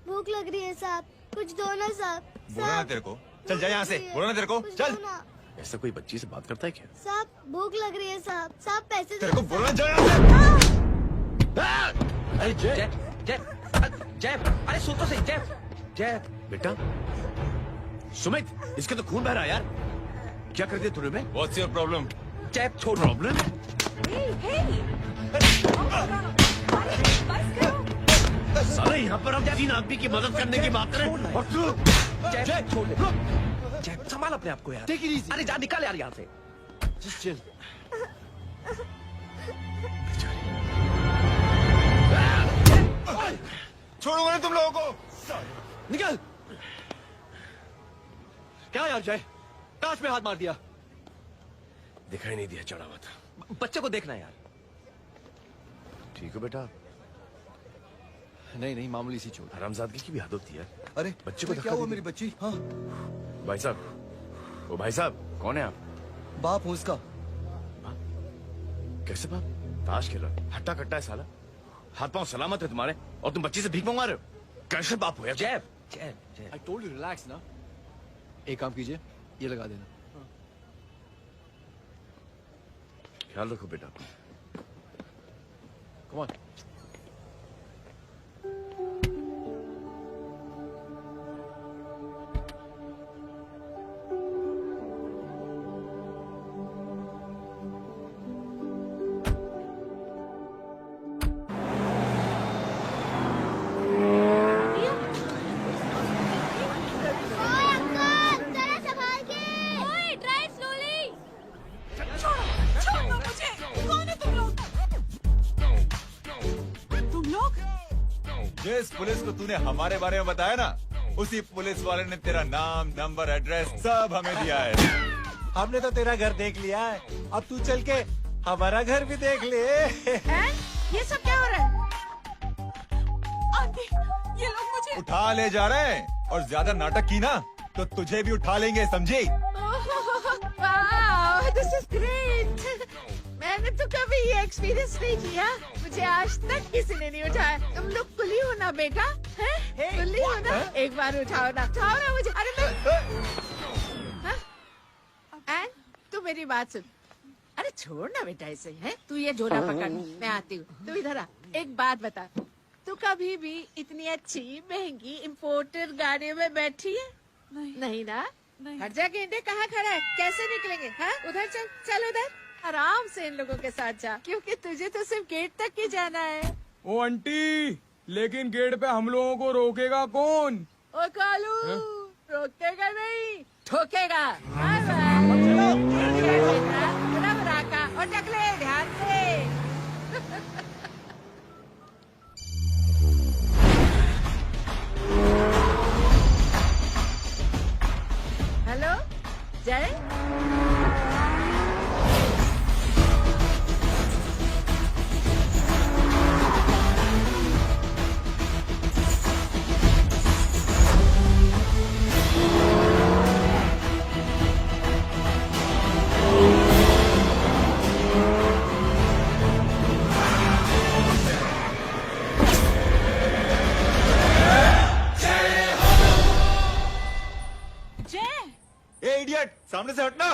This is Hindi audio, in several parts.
भूख लग रही है साहब, कुछ दो ना साहब। बोला ना तेरे को, चल जा यहाँ से। बोला ना तेरे को, चल। ऐसा कोई बच्ची से बात करता है क्या? साहब भूख लग रही है साहब, साहब पैसे तेरे को बोला जा यहाँ से। अरे जय जय जय, अरे सुन तो सही। जय जय बेटा, सुमित, इसके तो खून बह रहा है यार। क्या कर दिया तूने बे? What's your problem? जय छोड़। प्रॉब्लम? साले यहाँ पर हम 3 आदमी की मदद करने की बात करें और तू जय छोड़। जय संभाल अपने आप को यार। अरे जा, निकाल यार यहाँ से। Just chill. छोड़ूंगा ना तुम लोगों को। निकल। क्या यार जय, काश में हाथ मार दिया। दिखाई नहीं दिया, चढ़ा हुआ था। बच्चे को देखना यार। ठीक हो बेटा? नहीं मामूली सी चोट। हरामजादगी की भी हद होती है। अरे बच्चे को क्या हुआ मेरी बच्ची? हाँ भाई साहब, ओ भाई साहब, कौन है आप? बाप हूँ उसका। कैसे बाप? ताश खेल रहा, हट्टा कट्टा है साला। हाथ पांव सलामत है तुम्हारे और तुम बच्ची से भीख मंगवा रहे हो? कैसे बाप हो यार? जय जय जय। I told you relax ना। एक काम कीजिए, ये लगा देना। ख्याल रखो बेटा। Come on। जिस पुलिस को तूने हमारे बारे में बताया ना, उसी पुलिस वाले ने तेरा नाम, नंबर, एड्रेस सब हमें दिया है। हमने तो तेरा घर देख लिया है, अब तू चल के हमारा घर भी देख ले। ये सब क्या हो रहा है? आंटी, ये लोग मुझे उठा ले जा रहे हैं और ज्यादा नाटक की ना तो तुझे भी उठा लेंगे, समझी? This is great. मैंने तो कभी ये एक्सपीरियंस नहीं किया, मुझे आज तक किसी ने नहीं उठाया। तुम लोग कुली हो ना बेटा, हैं? कुली हो ना? एक बार उठाओ ना मुझे। अरे एन, तू मेरी बात सुन। अरे छोड़ ना बेटा इसे, है? तू ये झोला पकड़, मैं आती हूँ। तू इधर आ, एक बात बता, तू कभी भी इतनी अच्छी महंगी इम्पोर्टेड गाड़ी में बैठी है? नहीं ना? हर जगह गेंडे कहाँ खड़ा है, कैसे निकलेंगे? हाँ, उधर चल, चल उधर, आराम से इन लोगों के साथ जा, क्योंकि तुझे तो सिर्फ गेट तक ही जाना है। ओ आंटी, लेकिन गेट पे हम लोगों को रोकेगा कौन? ओ कालू, रोकेगा नहीं, ठोकेगा। और टकले ध्यान से। हेलो जय, ए इडियट, सामने से हटना।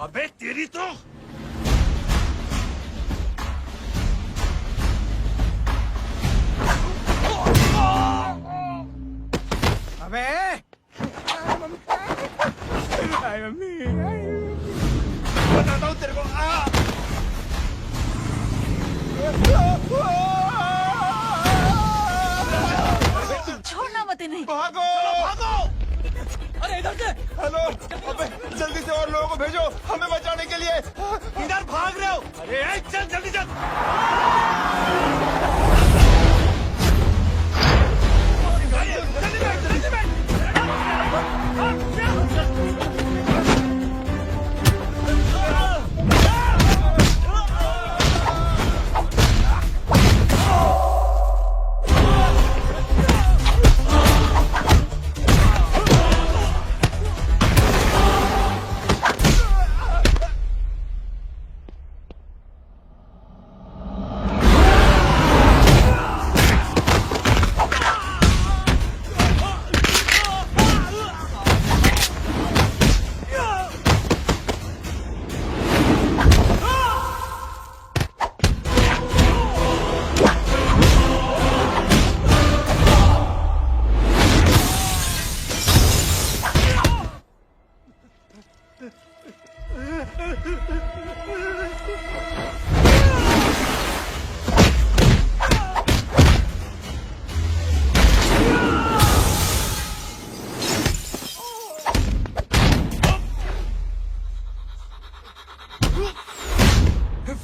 अबे तेरी तो अबे बताता हूँ तेरे को। छोड़ना मत इन्हें। भागो भागो। अरे इधर से। हेलो, अबे जल्दी से और लोगों को भेजो हमें बचाने के लिए। इधर भाग रहे हो? अरे चल जल्दी चल।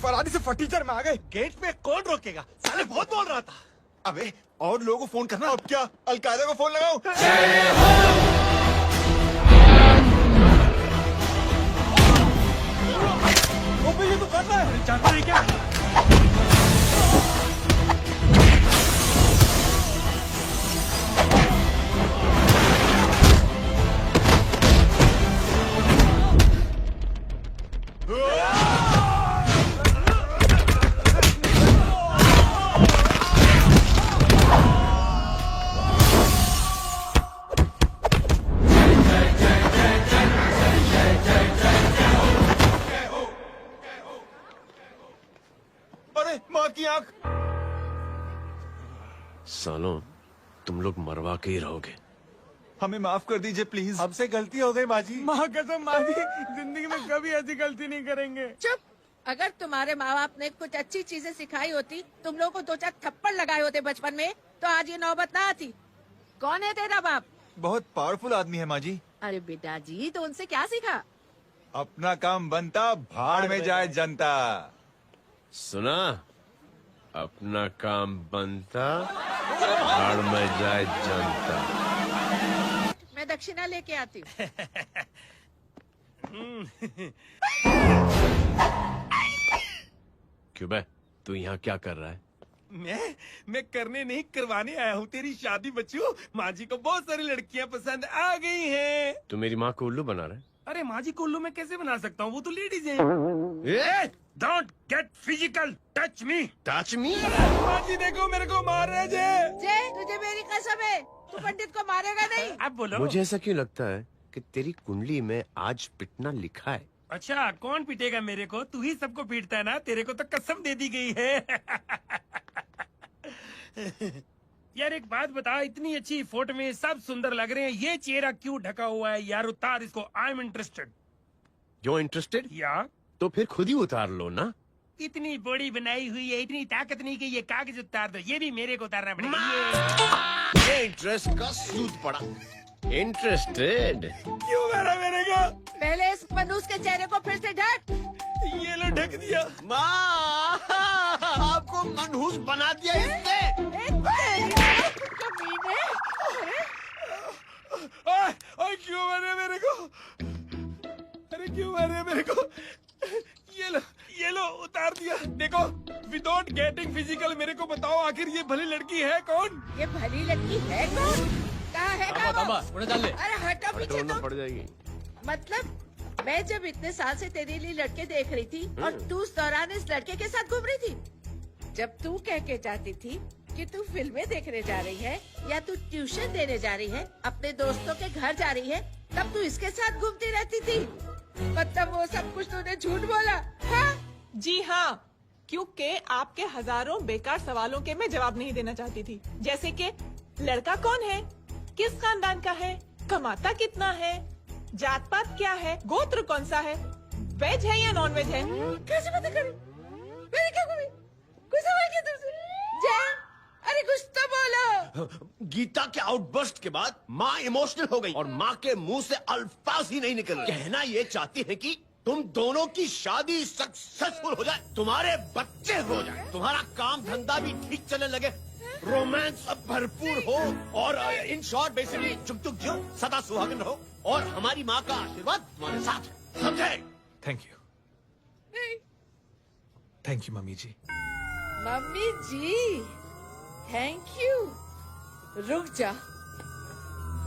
फरारी से फटीचर में आ गए। गेट पे कौन रोकेगा? साले बहुत बोल रहा था। अबे और लोगों को फोन करना। अब क्या अलकायदा को फोन लगाओ? वो ये तो कर रहा है। जानता है क्या? अरे माँ की आंख। सालों तुम लोग मरवा के ही रहोगे। हमें माफ कर दीजिए प्लीज। हमसे गलती हो गई माँ जी। माँ कसम माँ जी, जिंदगी में कभी ऐसी गलती नहीं करेंगे। चुप। अगर तुम्हारे माँ बाप ने कुछ अच्छी चीजें सिखाई होती, तुम लोगों को 2-4 थप्पड़ लगाए होते बचपन में, तो आज ये नौबत ना आती। कौन है तेरा बाप? बहुत पावरफुल आदमी है माँ जी। अरे बेटा जी, तो उनसे क्या सीखा? अपना काम बनता, भाड़ में जाए जनता। सुना, अपना काम बनता, भाड़ में जाए जनता। मैं दक्षिणा लेके आती हूँ। क्यों बे, तू यहाँ क्या कर रहा है? मैं करने नहीं करवाने आया हूँ तेरी शादी बच्चू। माँ जी को बहुत सारी लड़कियाँ पसंद आ गई हैं। तू मेरी माँ को उल्लू बना रहा है? अरे माँ जी को उल्लू मैं कैसे बना सकता हूँ? वो तो लेडीज हैं। Don't get physical, touch me. Touch me? माँ जी देखो मेरे को मार रहे जय, तुझे मेरी कसम है, तू पंडित को मारेगा नहीं। आप बोलो। मुझे ऐसा क्यों लगता है कि तेरी कुंडली में आज पिटना लिखा है? अच्छा, कौन पीटेगा मेरे को? तू ही सबको पीटता है ना। तेरे को तो कसम दे दी गई है। यार एक बात बता, इतनी अच्छी फोटो में सब सुंदर लग रहे हैं, ये चेहरा क्यों ढका हुआ है? यार उतार इसको, आई एम इंटरेस्टेड। जो इंटरेस्टेड? या तो फिर खुद ही उतार लो ना। इतनी बॉडी बनाई हुई है, इतनी ताकत नहीं कि ये कागज उतार दो। ये भी मेरे को उतारना पड़ेगा। ये इंटरेस्ट का सूद पड़ा। इंटरेस्टेड? क्यों मारा मेरे को? पहले इस मनूस के चेहरे को फिर से ढक। ये लो ढक दिया। माँ, आपको मनहूस बना दिया इसने। ओए क्यों मारे मेरे को? अरे क्यों मारे मेरे को? ये लो उतार दिया। देखो, विदाउट गेटिंग फिजिकल मेरे को बताओ, आखिर ये भली लड़की है कौन? ये भली लड़की है कौन? कहाँ है कहाँ वो? उन्हें डाल ले। अरे हटो पीछे ढूंढना तो। पड़ जाएगी। मतलब मैं जब इतने साल से तेरे लिए लड़के देख रही थी और तू उस दौरान इस लड़के के साथ घूम रही थी। जब तू कह के जाती थी कि तू फिल्में देखने जा रही है या तू ट्यूशन देने जा रही है, अपने दोस्तों के घर जा रही है, तब तू इसके साथ घूमती रहती थी। मतलब वो सब कुछ तूने झूठ बोला? हाँ? जी हाँ, क्योंकि आपके हजारों बेकार सवालों के मैं जवाब नहीं देना चाहती थी। जैसे कि लड़का कौन है, किस खानदान का है, कमाता कितना है, जात पात क्या है, गोत्र कौन सा है, वेज है या नॉन वेज है। कैसे पता करी? मैंने क्या करी? कुछ सवाल किया तुमसे? जय, अरे कुछ तो बोलो। गीता के आउटबर्स्ट के बाद माँ इमोशनल हो गई और माँ के मुंह से अल्फाज ही नहीं निकल रहे। कहना ये चाहती है कि तुम दोनों की शादी सक्सेसफुल हो जाए, तुम्हारे बच्चे हो जाए, तुम्हारा काम धंधा भी ठीक चलने लगे, रोमांस अब भरपूर हो और इन शॉर्ट बेसिकली जुग जुग जियो, सदा सुहागन रहो और हमारी माँ का आशीर्वाद तुम्हारे साथ है। समझे? Thank you, thank you mummy ji. Mummy ji, thank you. रुक जा,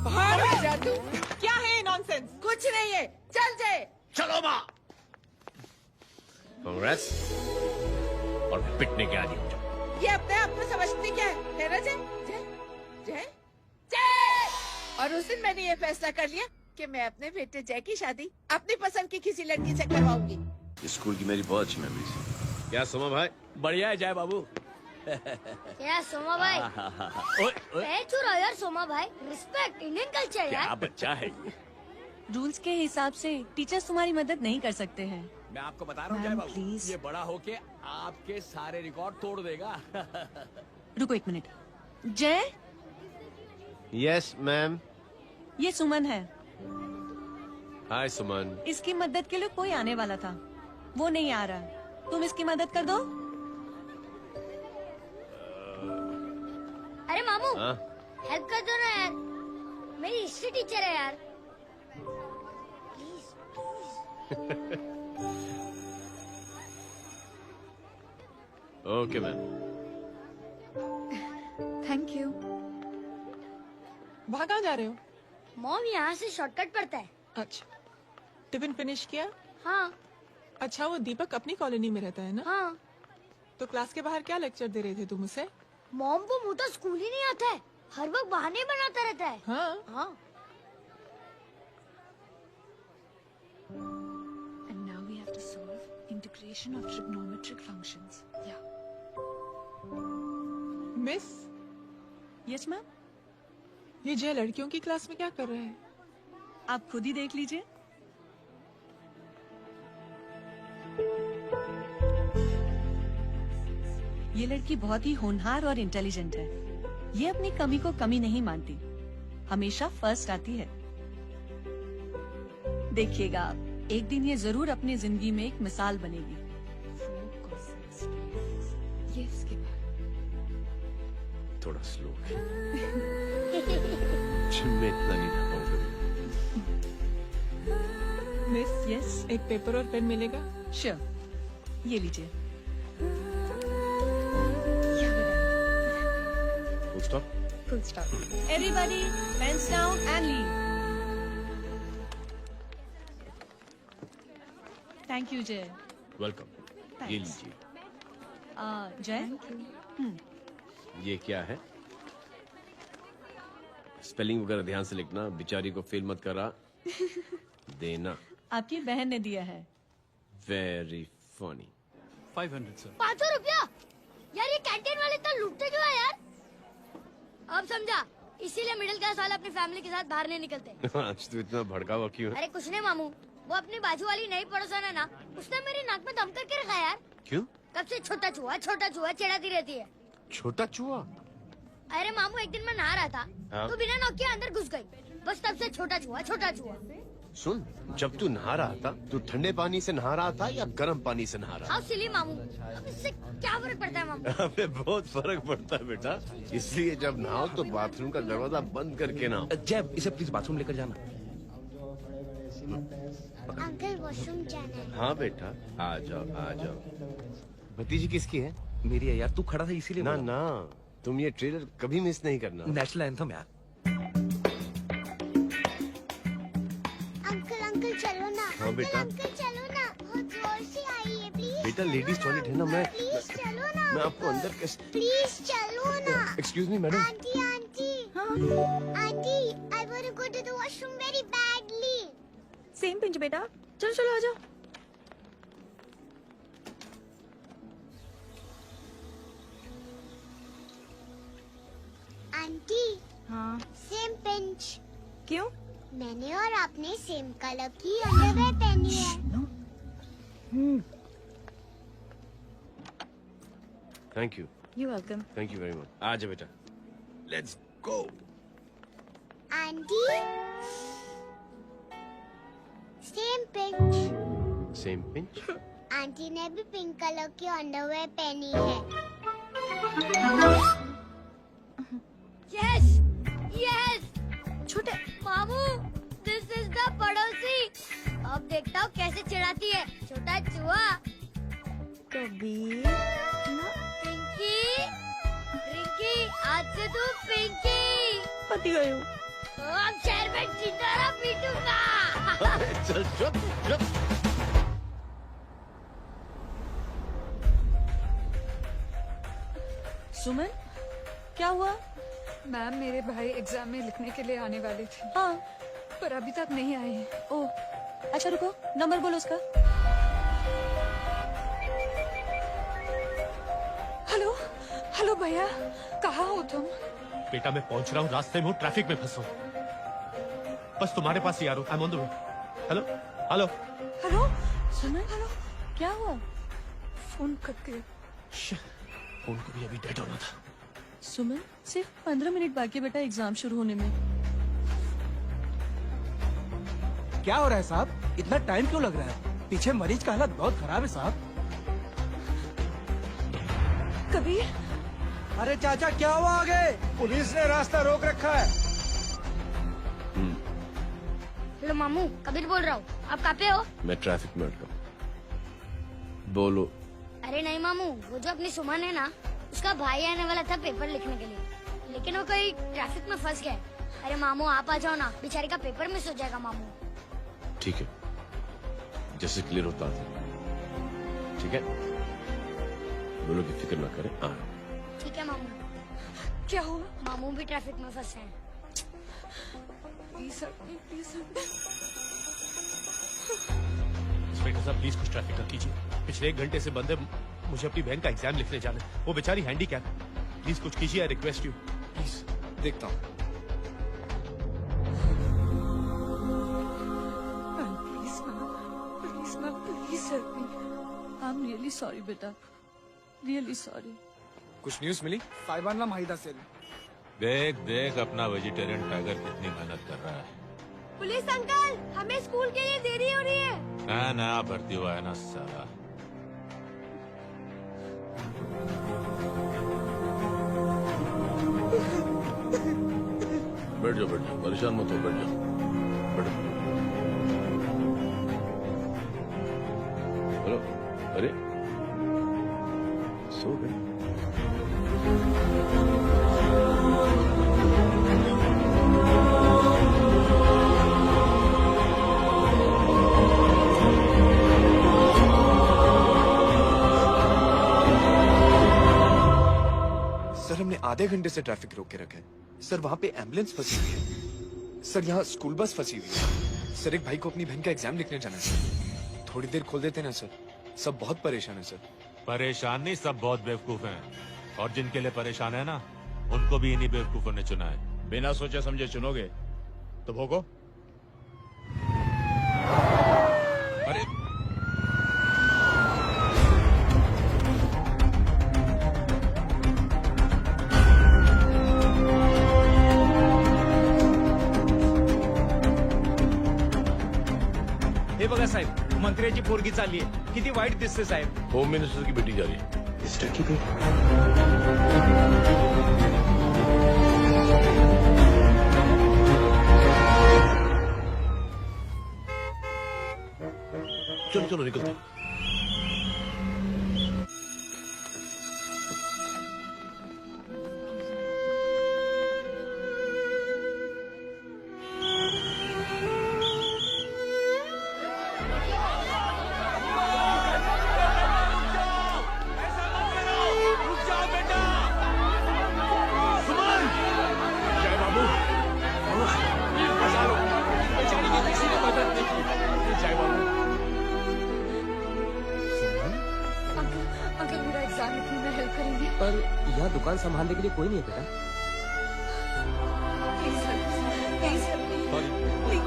बाहर आ जा तू। क्या है नॉनसेंस? कुछ नहीं है, चल जाए। चलो माँ, कांग्रेस और पिटने के आदि हो जाओ। ये अपने आप को समझती क्या है ना जय? जय जय जय। और उस दिन मैंने ये फैसला कर लिया कि मैं अपने बेटे जय की शादी अपनी पसंद की किसी लड़की से करवाऊंगी। स्कूल की मेरी बहुत अच्छी मेमोरीज। क्या सोमा भाई? बढ़िया है जय बाबू। क्या सोमा भाई? पैर छू रहा यार सोमा भाई। रिस्पेक्ट इंडियन कल्चर यार। बच्चा है। रूल्स के हिसाब से टीचर्स तुम्हारी मदद नहीं कर सकते हैं। मैं आपको बता रहा हूँ जय मैम, बाबू, प्लीज। ये बड़ा होके आपके सारे रिकॉर्ड तोड़ देगा। रुको एक मिनट। जय, यस मैम। ये सुमन है। हाय सुमन। इसकी मदद के लिए कोई आने वाला था, वो नहीं आ रहा। तुम इसकी मदद कर दो। अरे मामू हाँ? हेल्प कर दो ना यार, मेरी हिस्ट्री टीचर है यार। Okay ma'am. Thank you. वहाँ कहाँ जा रहे हो? मॉम यहाँ से शॉर्टकट पड़ता है। अच्छा, टिफिन फिनिश किया? हाँ अच्छा, वो दीपक अपनी कॉलोनी में रहता है ना? हाँ। तो क्लास के बाहर क्या लेक्चर दे रहे थे तुम उसे? मॉम को मुंह तो स्कूल ही नहीं आता है, हर वक्त बहाने बनाता रहता है। हाँ। हाँ। And now we have to solve integration of trigonometric functions. Yeah. Miss, Yes, ma'am. ये जय लड़कियों की क्लास में क्या कर रहा है? आप खुद ही देख लीजिए। ये लड़की बहुत ही होनहार और इंटेलिजेंट है। ये अपनी कमी को कमी नहीं मानती, हमेशा फर्स्ट आती है। देखिएगा आप, एक दिन ये जरूर अपनी जिंदगी में एक मिसाल बनेगी। ये इसके बाद थोड़ा स्लो है। मैं इतना नहीं था पाऊंगा। मिस, यस, एक पेपर और पेन मिलेगा? श्योर, ये लीजिए। Full stop. Full stop. Everybody, pens down and leave. Thank you, Jay. Welcome. ये Thanks. लीजिए। Jay? ये क्या है? स्पेलिंग वगैरह ध्यान से लिखना, बिचारी को फेल मत करा देना। आपकी बहन ने दिया है। Very funny. 500 सर। 500 रुपया? यार ये कैंटीन वाले इतना लूटते क्यों है यार? अब समझा, इसीलिए मिडिल क्लास वाले अपनी फैमिली के साथ बाहर नहीं निकलते। आज तो इतना भड़का हुआ क्यों है? अरे कुछ नहीं मामू, वो अपनी बाजू वाली नई पड़ोसन है ना, उसने मेरी नाक में दम करके रखा यार। क्यों? कब से छोटा चूहा चिढ़ाती रहती है। छोटा चूहा? अरे मामू, एक दिन मैं नहा रहा था हाँ? तो बिना नॉक के अंदर घुस गई, बस तब से छोटा चूहा। सुन, जब तू नहा रहा था, तू ठंडे पानी से नहा रहा था या गर्म पानी से नहा रहा हाउ सिली मामू, अब इससे क्या फर्क पड़ता है मामू? था? अबे बहुत फर्क पड़ता है बेटा, इसलिए जब नहाओ तो बाथरूम का दरवाजा बंद करके नहाओ। जय, इसे प्लीज बाथरूम लेकर जाना। अंकल वॉशरूम जाना है। हाँ बेटा, आ जाओ आ जाओ। भतीजी किसकी है? मेरी है यार, तू खड़ा था इसीलिए ना बोला। ना, तुम ये ट्रेलर कभी मिस नहीं करना। नेशनल एंथम यार। अंकल चलो ना। हाँ बेटा। अंकल चलो ना, बहुत जोर से आई है, प्लीज। बेटा लेडीज टॉयलेट है ना, प्लीज चलो ना। मैं आपको अंदर कैसे? प्लीज चलो ना। Excuse me madam. Aunty aunty I want to go to the washroom very badly. Same pinch बेटा, चलो चलो आ जाओ। आंटी हाँ, सेम पिंच। क्यों? मैंने और आपने सेम कलर की अंडरवेयर पहनी है। Thank you, you welcome. Thank you very much. आ जाओ बेटा, let's go. Aunty same pinch. Same pinch? Aunty ने भी पिंक कलर की अंडरवेयर पहनी है। Yes yes. छोटे मामू, दिस इज द पड़ोसी। अब देखता हूँ कैसे चिढ़ाती है छोटा चूहा। कबीर ना पिंकी, रिंकी, आज से तू पिंकी। पति गई हूँ। अब शहर में चिंतारा पीटूंगा। चल चुप चुप। सुमन, क्या हुआ? मैम, मेरे भाई एग्जाम में लिखने के लिए आने वाले थे, हाँ। पर अभी तक नहीं आए हैं। ओह, अच्छा रुको, नंबर बोलो उसका। हेलो हेलो भैया, कहाँ हो तुम? बेटा मैं पहुंच रहा हूँ, रास्ते में हूँ, ट्रैफिक में फंसा हूँ। बस तुम्हारे पास ही आ रहा हूँ। I am on the way. Hello hello hello Suman, hello, क्या हुआ? फोन कट गया। फोन को भी अभी डेड होना था। सुमन, सिर्फ 15 मिनट बाकी बेटा एग्जाम शुरू होने में। क्या हो रहा है साहब? इतना टाइम क्यों लग रहा है? पीछे मरीज का हालत बहुत खराब है साहब। कबीर, अरे चाचा क्या हुआ आगे? पुलिस ने रास्ता रोक रखा है। हेलो मामू, कबीर बोल रहा हूँ। आप कहाँ पे हो? मैं ट्रैफिक में अटका हूं। बोलो। अरे नहीं मामू, वो जो अपनी सुमन है ना, उसका भाई आने वाला था पेपर लिखने के लिए, लेकिन वो कहीं ट्रैफिक में फंस गया। अरे मामू आप आ जाओ ना, बेचारी का पेपर मिस हो जाएगा मामू। ठीक है, जैसे क्लियर होता है। ठीक है, बोलो की फिक्र ना करें। ठीक है मामू। क्या हुआ? मामू भी ट्रैफिक में फंसे हैं। प्लीज इंस्पेक्टर साहब प्लीज कुछ ट्रैफिक ना कीजिए। पिछले 1 घंटे से बंद है, मुझे अपनी बहन का एग्जाम लिखने जाना है। वो बेचारी हैंडीकैप। प्लीज कुछ कीजिए, आई रिक्वेस्ट यू प्लीज। देखता हूँ। Please help me. I am really sorry बेटा, रियली सॉरी। कुछ न्यूज़ मिली? साहिबान माहिदा से देख देख अपना वेजिटेरियन टाइगर कितनी मेहनत कर रहा है। पुलिस अंकल, हमें स्कूल के लिए देरी हो रही है। नया भर्ती हुआ है ना साला। बैठ जाओ, परेशान मत हो, बैठ जाओ, बैठो। हेलो, अरे सो गए? सर हमने आधे घंटे से ट्रैफिक रोक के रखा है। सर वहाँ पे एम्बुलेंस फंसी हुई है। सर यहाँ स्कूल बस फंसी हुई है। सर एक भाई को अपनी बहन का एग्जाम लिखने जाना है। थोड़ी देर खोल देते ना सर। सब बहुत परेशान है सर। परेशान नहीं, सब बहुत बेवकूफ हैं। और जिनके लिए परेशान है ना, उनको भी इन्हीं बेवकूफों ने चुना है। बिना सोचे समझे चुनोगे तो भोगो। अरे हे बघा साहेब, मंत्र्याची पोरगी चालली आहे. किती वाईट दिसते साहेब. होम मिनिस्टर की बेटी जा रही है। मिनिस्टर की बेटी? चलो चलो निकलते हैं। अंकल मेरा एग्जाम लिखने में हेल्प करेंगे? पर यहाँ दुकान संभालने के लिए कोई नहीं है बेटा। Please help me, please.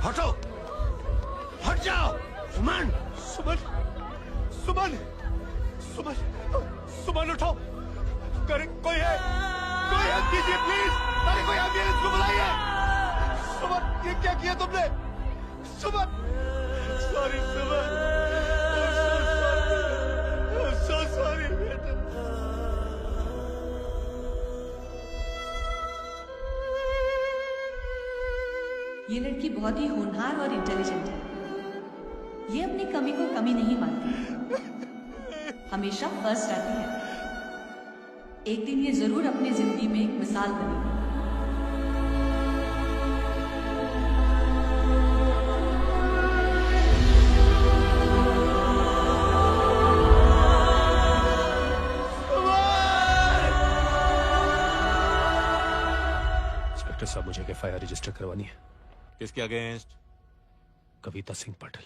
हटो, हट जाओ। सुमन, सुमन, सुमन, सुमन, सुमन उठो। करे कोई है, कोई हेल्प कीजिए प्लीज। अरे कोई एम्बुलेंस को बुलाइए। सुमन, ये क्या किया तुमने? सुमन, सॉरी सुमन, सो सॉरी बेटा। ये लड़की बहुत ही होनहार और इंटेलिजेंट है। ये अपनी कमी को कमी नहीं मानती, हमेशा फर्स्ट आती है। एक दिन ये जरूर अपनी जिंदगी में एक मिसाल बनेगी। इंस्पेक्टर साहब, मुझे एक FIR रजिस्टर करवानी है। किसके अगेंस्ट? कविता सिंह पाटिल।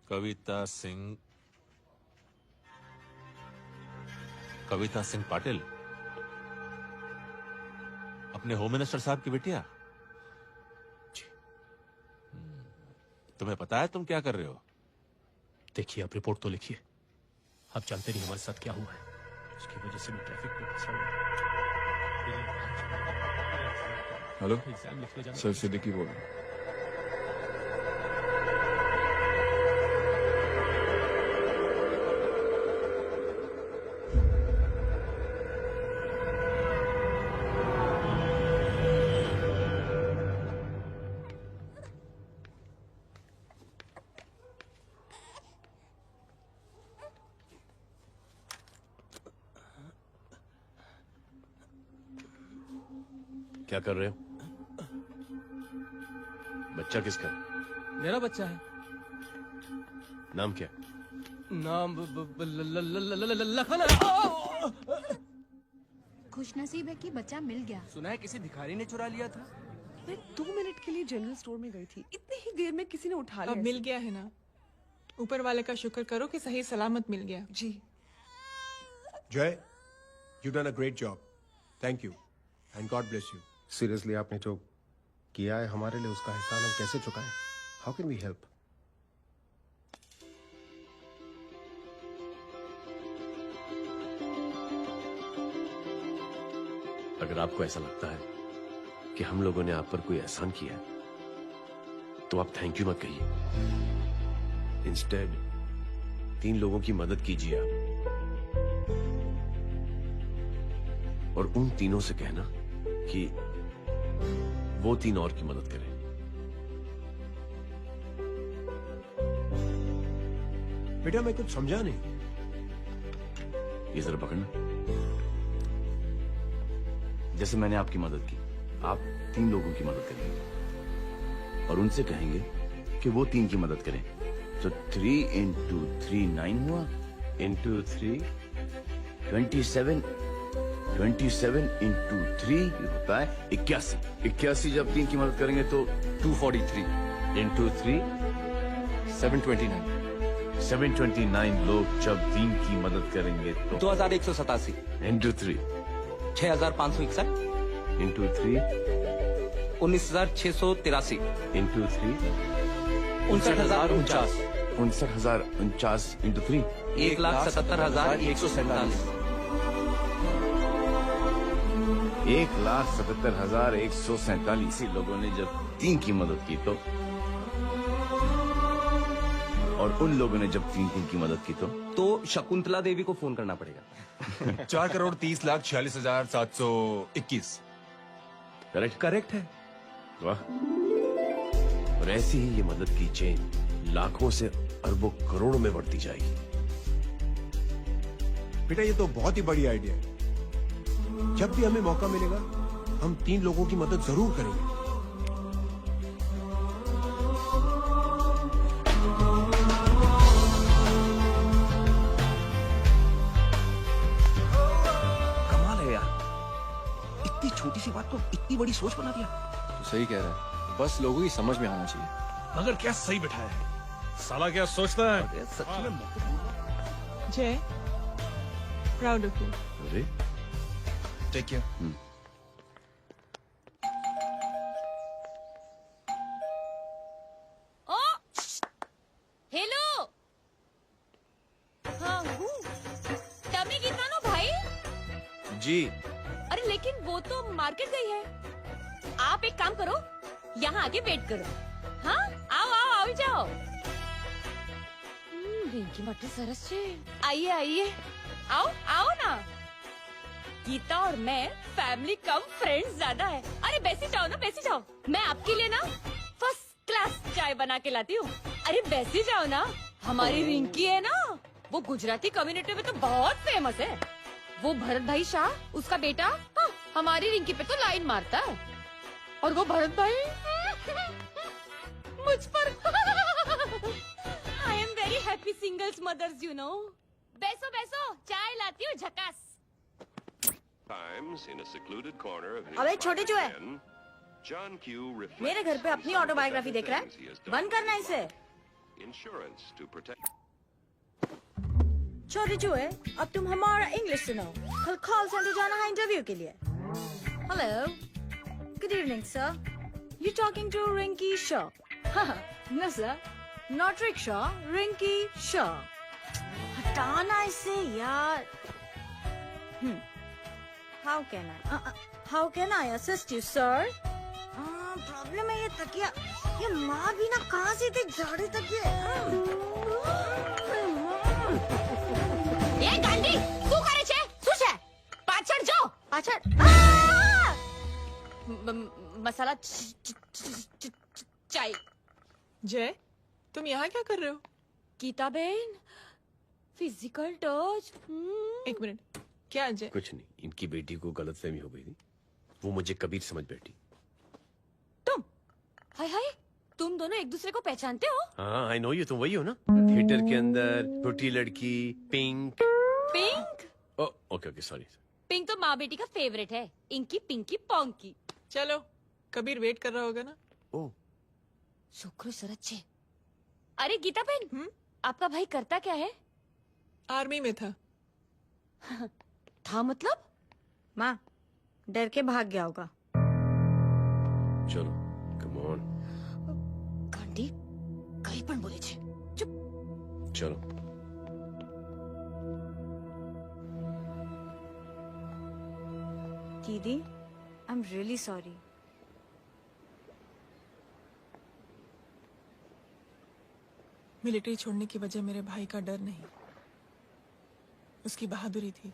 कविता सिंह पाटिल, अपने होम मिनिस्टर साहब की बेटिया? जी। तुम्हें पता है तुम क्या कर रहे हो? देखिए, आप रिपोर्ट तो लिखिए। आप जानते नहीं हमारे साथ क्या हुआ है। उसकी वजह से मैं ट्रैफिक में फंसा हुआ। हेलो एग्जाम लिखने जाना। सर, सिद्दीकी बोल रहा हूँ। क्या कर रहे हो? बच्चा किसका? मेरा बच्चा है। नाम क्या? नाम लखन है। खुशनसीब है कि बच्चा मिल गया। सुना है किसी भिखारी ने चुरा लिया था। मैं 2 मिनट के लिए जनरल स्टोर में गई थी, इतनी ही देर में किसी ने उठा लिया। अब मिल गया है ना, ऊपर वाले का शुक्र करो कि सही सलामत मिल गया। जी। जय, you done a great job. Thank you and God bless you. Seriously आपने जो किया है हमारे लिए, उसका एहसान हम कैसे चुकाएं? How can we help? अगर आपको ऐसा लगता है कि हम लोगों ने आप पर कोई एहसान किया है, तो आप थैंक यू मत कहिए। इंस्टेड 3 लोगों की मदद कीजिए आप, और उन तीनों से कहना कि वो 3 और की मदद करें। बेटा मैं कुछ समझा नहीं। ये जरा पकड़ना। जैसे मैंने आपकी मदद की, आप 3 लोगों की मदद करेंगे और उनसे कहेंगे कि वो 3 की मदद करें। तो 3 into 3 9 हुआ, into 3 27 into 3 होता है 81। 81 जब 3 की मदद करेंगे तो 243 into 3 729। 729 लोग जब 3 की मदद करेंगे तो 2187 into 3 6561 into 3 19683 into 3 59049 59049 into 3 1,77,147 1,77,147 लोगों ने जब 3 की मदद की तो, और उन लोगों ने जब 3 की मदद की तो शकुंतला देवी को फोन करना पड़ेगा। 4,30,46,721। करेक्ट है। वाह। और ऐसी ही ये मदद की चेन लाखों से अरबों करोड़ों में बढ़ती जाएगी। बेटा ये तो बहुत ही बड़ी आइडिया है। जब भी हमें मौका मिलेगा हम 3 लोगों की मदद जरूर करेंगे। कमाल है यार, इतनी छोटी सी बात को इतनी बड़ी सोच बना दिया। तो सही कह रहा है, बस लोगों की समझ में आना चाहिए। मगर क्या सही बिठाया है, साला क्या सोचता है। सच में जय, प्राउड ऑफ यू। अरे टेक केयर। ओ हेलो, हाँ हूँ। तभी गीता नो भाई। जी। अरे लेकिन वो तो मार्केट गई है। आप एक काम करो, यहाँ आके वेट करो। हाँ आओ आओ आओ जाओ। बेंकी मटर सरस छे। आइए आइए, आओ आओ ना। गीता और मैं फैमिली कम फ्रेंड्स ज्यादा है। अरे बैसी जाओ ना, बैसी जाओ। मैं आपके लिए ना फर्स्ट क्लास चाय बना के लाती हूँ। अरे बैसी जाओ ना। हमारी रिंकी है ना, वो गुजराती कम्युनिटी में तो बहुत फेमस है। वो भरत भाई शाह, उसका बेटा, हाँ, हमारी रिंकी पे तो लाइन मारता है। और वो भरत भाई मुझ पर। I am very happy singles mothers, you know. बैसो बैसो, चाय लाती हूँ झकास। Times in a secluded corner of his अबे छोटे जो है, मेरे घर पे अपनी ऑटोबायोग्राफी देख रहा है, बंद करना इसे। छोटे चूहे, अब तुम हमारा इंग्लिश सुनो। कल कॉल सेंटर जाना है इंटरव्यू के लिए। Hello, good evening sir. You talking to Rinki Shaw? No sir, not rickshaw, Rinki Shaw. हटाना इसे यार। How can I assist you, sir? Problem है ये तकिया, ये माँ भी ना कहाँ से इतने झाड़े तकिए। ये गांधी, तू करे छे? શું છે? પાછળ જો, પાછળ। मसाला चाय। जय, तुम यहाँ क्या कर रहे हो? गीता बहन, फिजिकल टच। एक मिनट, क्या अजय? कुछ नहीं, इनकी बेटी को गलतफहमी हो गई थी, वो मुझे कबीर समझ बैठी। तुम, हाय हाय, तुम दोनों एक दूसरे को पहचानते हो? हाँ, आई नो यू, तुम वही हो ना? थिएटर के अंदर छोटी लड़की, pink. Pink? Okay okay, sorry. Pink तो माँ बेटी का फेवरेट है, इंकी पिंकी पोंकी। चलो, कबीर वेट कर रहा होगा ना? ओ, शुक्र सरच्चे। अरे गीता बहन, आपका भाई करता क्या है? आर्मी में था। था मतलब? माँ, डर के भाग गया होगा। चलो, कम ऑन। गांडी, कहीं पण बोले छे। चुप। चलो। दीदी, I am really sorry. Military छोड़ने की वजह मेरे भाई का डर नहीं, उसकी बहादुरी थी।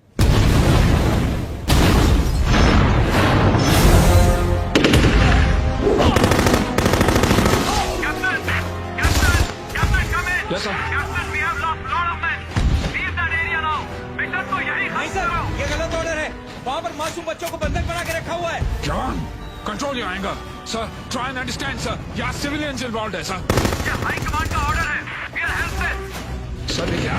Yes, sir. Captain, we have lost lot of men. Leave that area now. Mission तो यही खत्म करो। ये गलत ऑर्डर है। वहाँ पर मासूम बच्चों को बंधक बना के रखा हुआ है। जवान, control your anger. Sir, try and understand, sir. यहाँ civilians involved है, sir. ये हाई कमांड का ऑर्डर है। We are helpless. Sir, देखिए।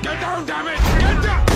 Get down, damn it! Get down!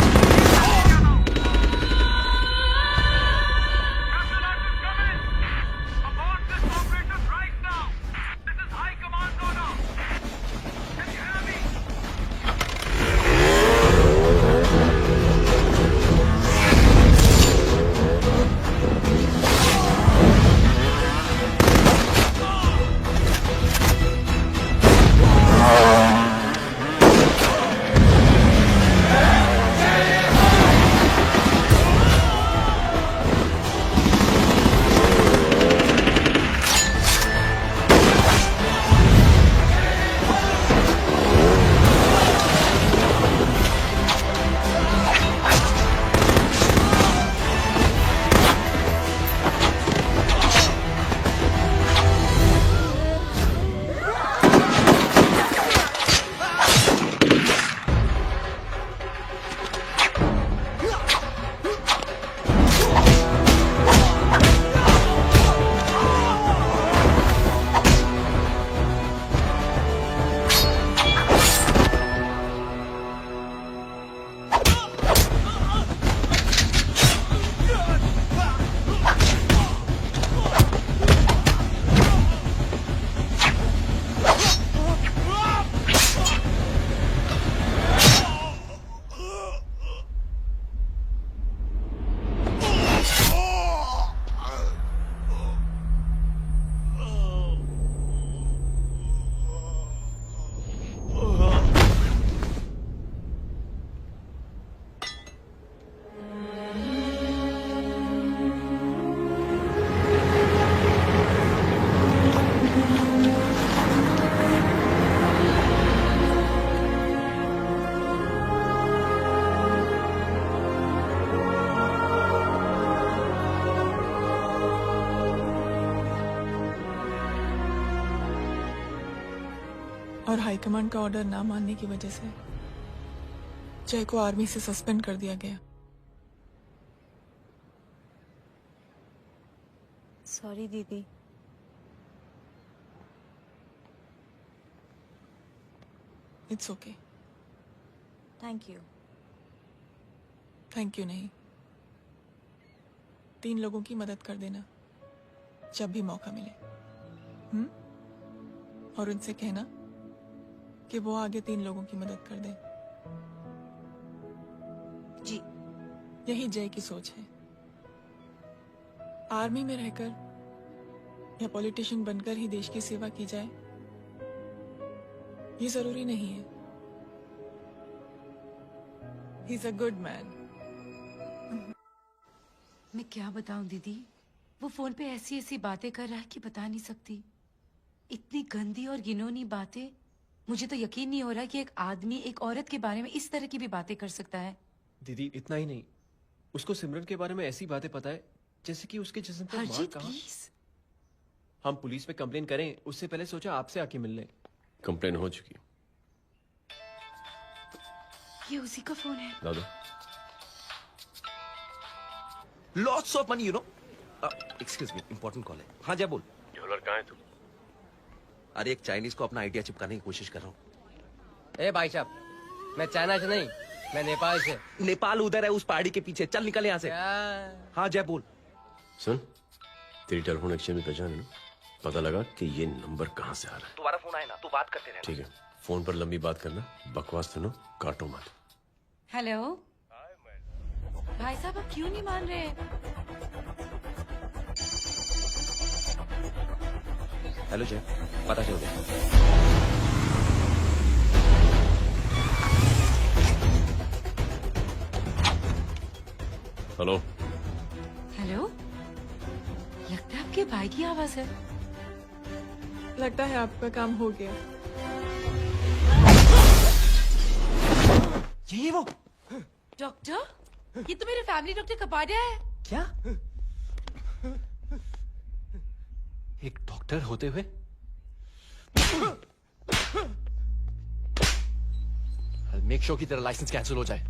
और हाईकमांड का ऑर्डर ना मानने की वजह से जय को आर्मी से सस्पेंड कर दिया गया। सॉरी दीदी। It's okay. Thank you. Thank you नहीं, 3 लोगों की मदद कर देना जब भी मौका मिले। और उनसे कहना कि वो आगे 3 लोगों की मदद कर दें। जी। यही जय की सोच है। आर्मी में रहकर या पॉलिटिशियन बनकर ही देश की सेवा की जाए, ये जरूरी नहीं है। He is a good man. मैं क्या बताऊं दीदी, वो फोन पे ऐसी ऐसी बातें कर रहा है कि बता नहीं सकती। इतनी गंदी और घिनौनी बातें। मुझे तो यकीन नहीं हो रहा कि एक आदमी एक औरत के बारे में इस तरह की भी बातें कर सकता है। दीदी इतना ही नहीं, उसको सिमरन के बारे में ऐसी बातें पता है जैसे कि उसके जिस्म पर मार हरजीत कहाँ। प्लीज। हम पुलिस में कंप्लेन करें उससे पहले सोचा आपसे आके मिल लें। कंप्लेन हो चुकी। ये उसी का फोन है। दादा lots of money, you know. Excuse me, important call है। हाँ जय बोल। ज्वेलर कहाँ है तू? अरे एक चाइनीज को अपना आइडिया चिपकाने की कोशिश कर रहा हूँ। ए भाई साहब, मैं चाइना से नहीं, मैं नेपाल से। नेपाल उधर है, उस पहाड़ी के पीछे। चल निकल यहाँ से। हाँ जय बोल। सुन, तेरी टेलीफोन एक्सचेंज में पहचान है ना? पता लगा कि ये नंबर कहाँ से आ रहा है। तुम्हारा फोन आए ना, तू बात करते रहे। ठीक है, फोन पर लंबी बात करना, बकवास सुनो, काटो मत। हेलो भाई साहब, आप क्यों नहीं मान रहे? हेलो जय, पता चल गया। हेलो हेलो, लगता है आपके भाई की आवाज है। लगता है आपका काम हो गया। यही वो डॉक्टर, ये तो मेरे फैमिली डॉक्टर कपाडिया है। क्या? एक डॉक्टर होते हुए मेक श्योर कि तेरा लाइसेंस कैंसिल हो जाए।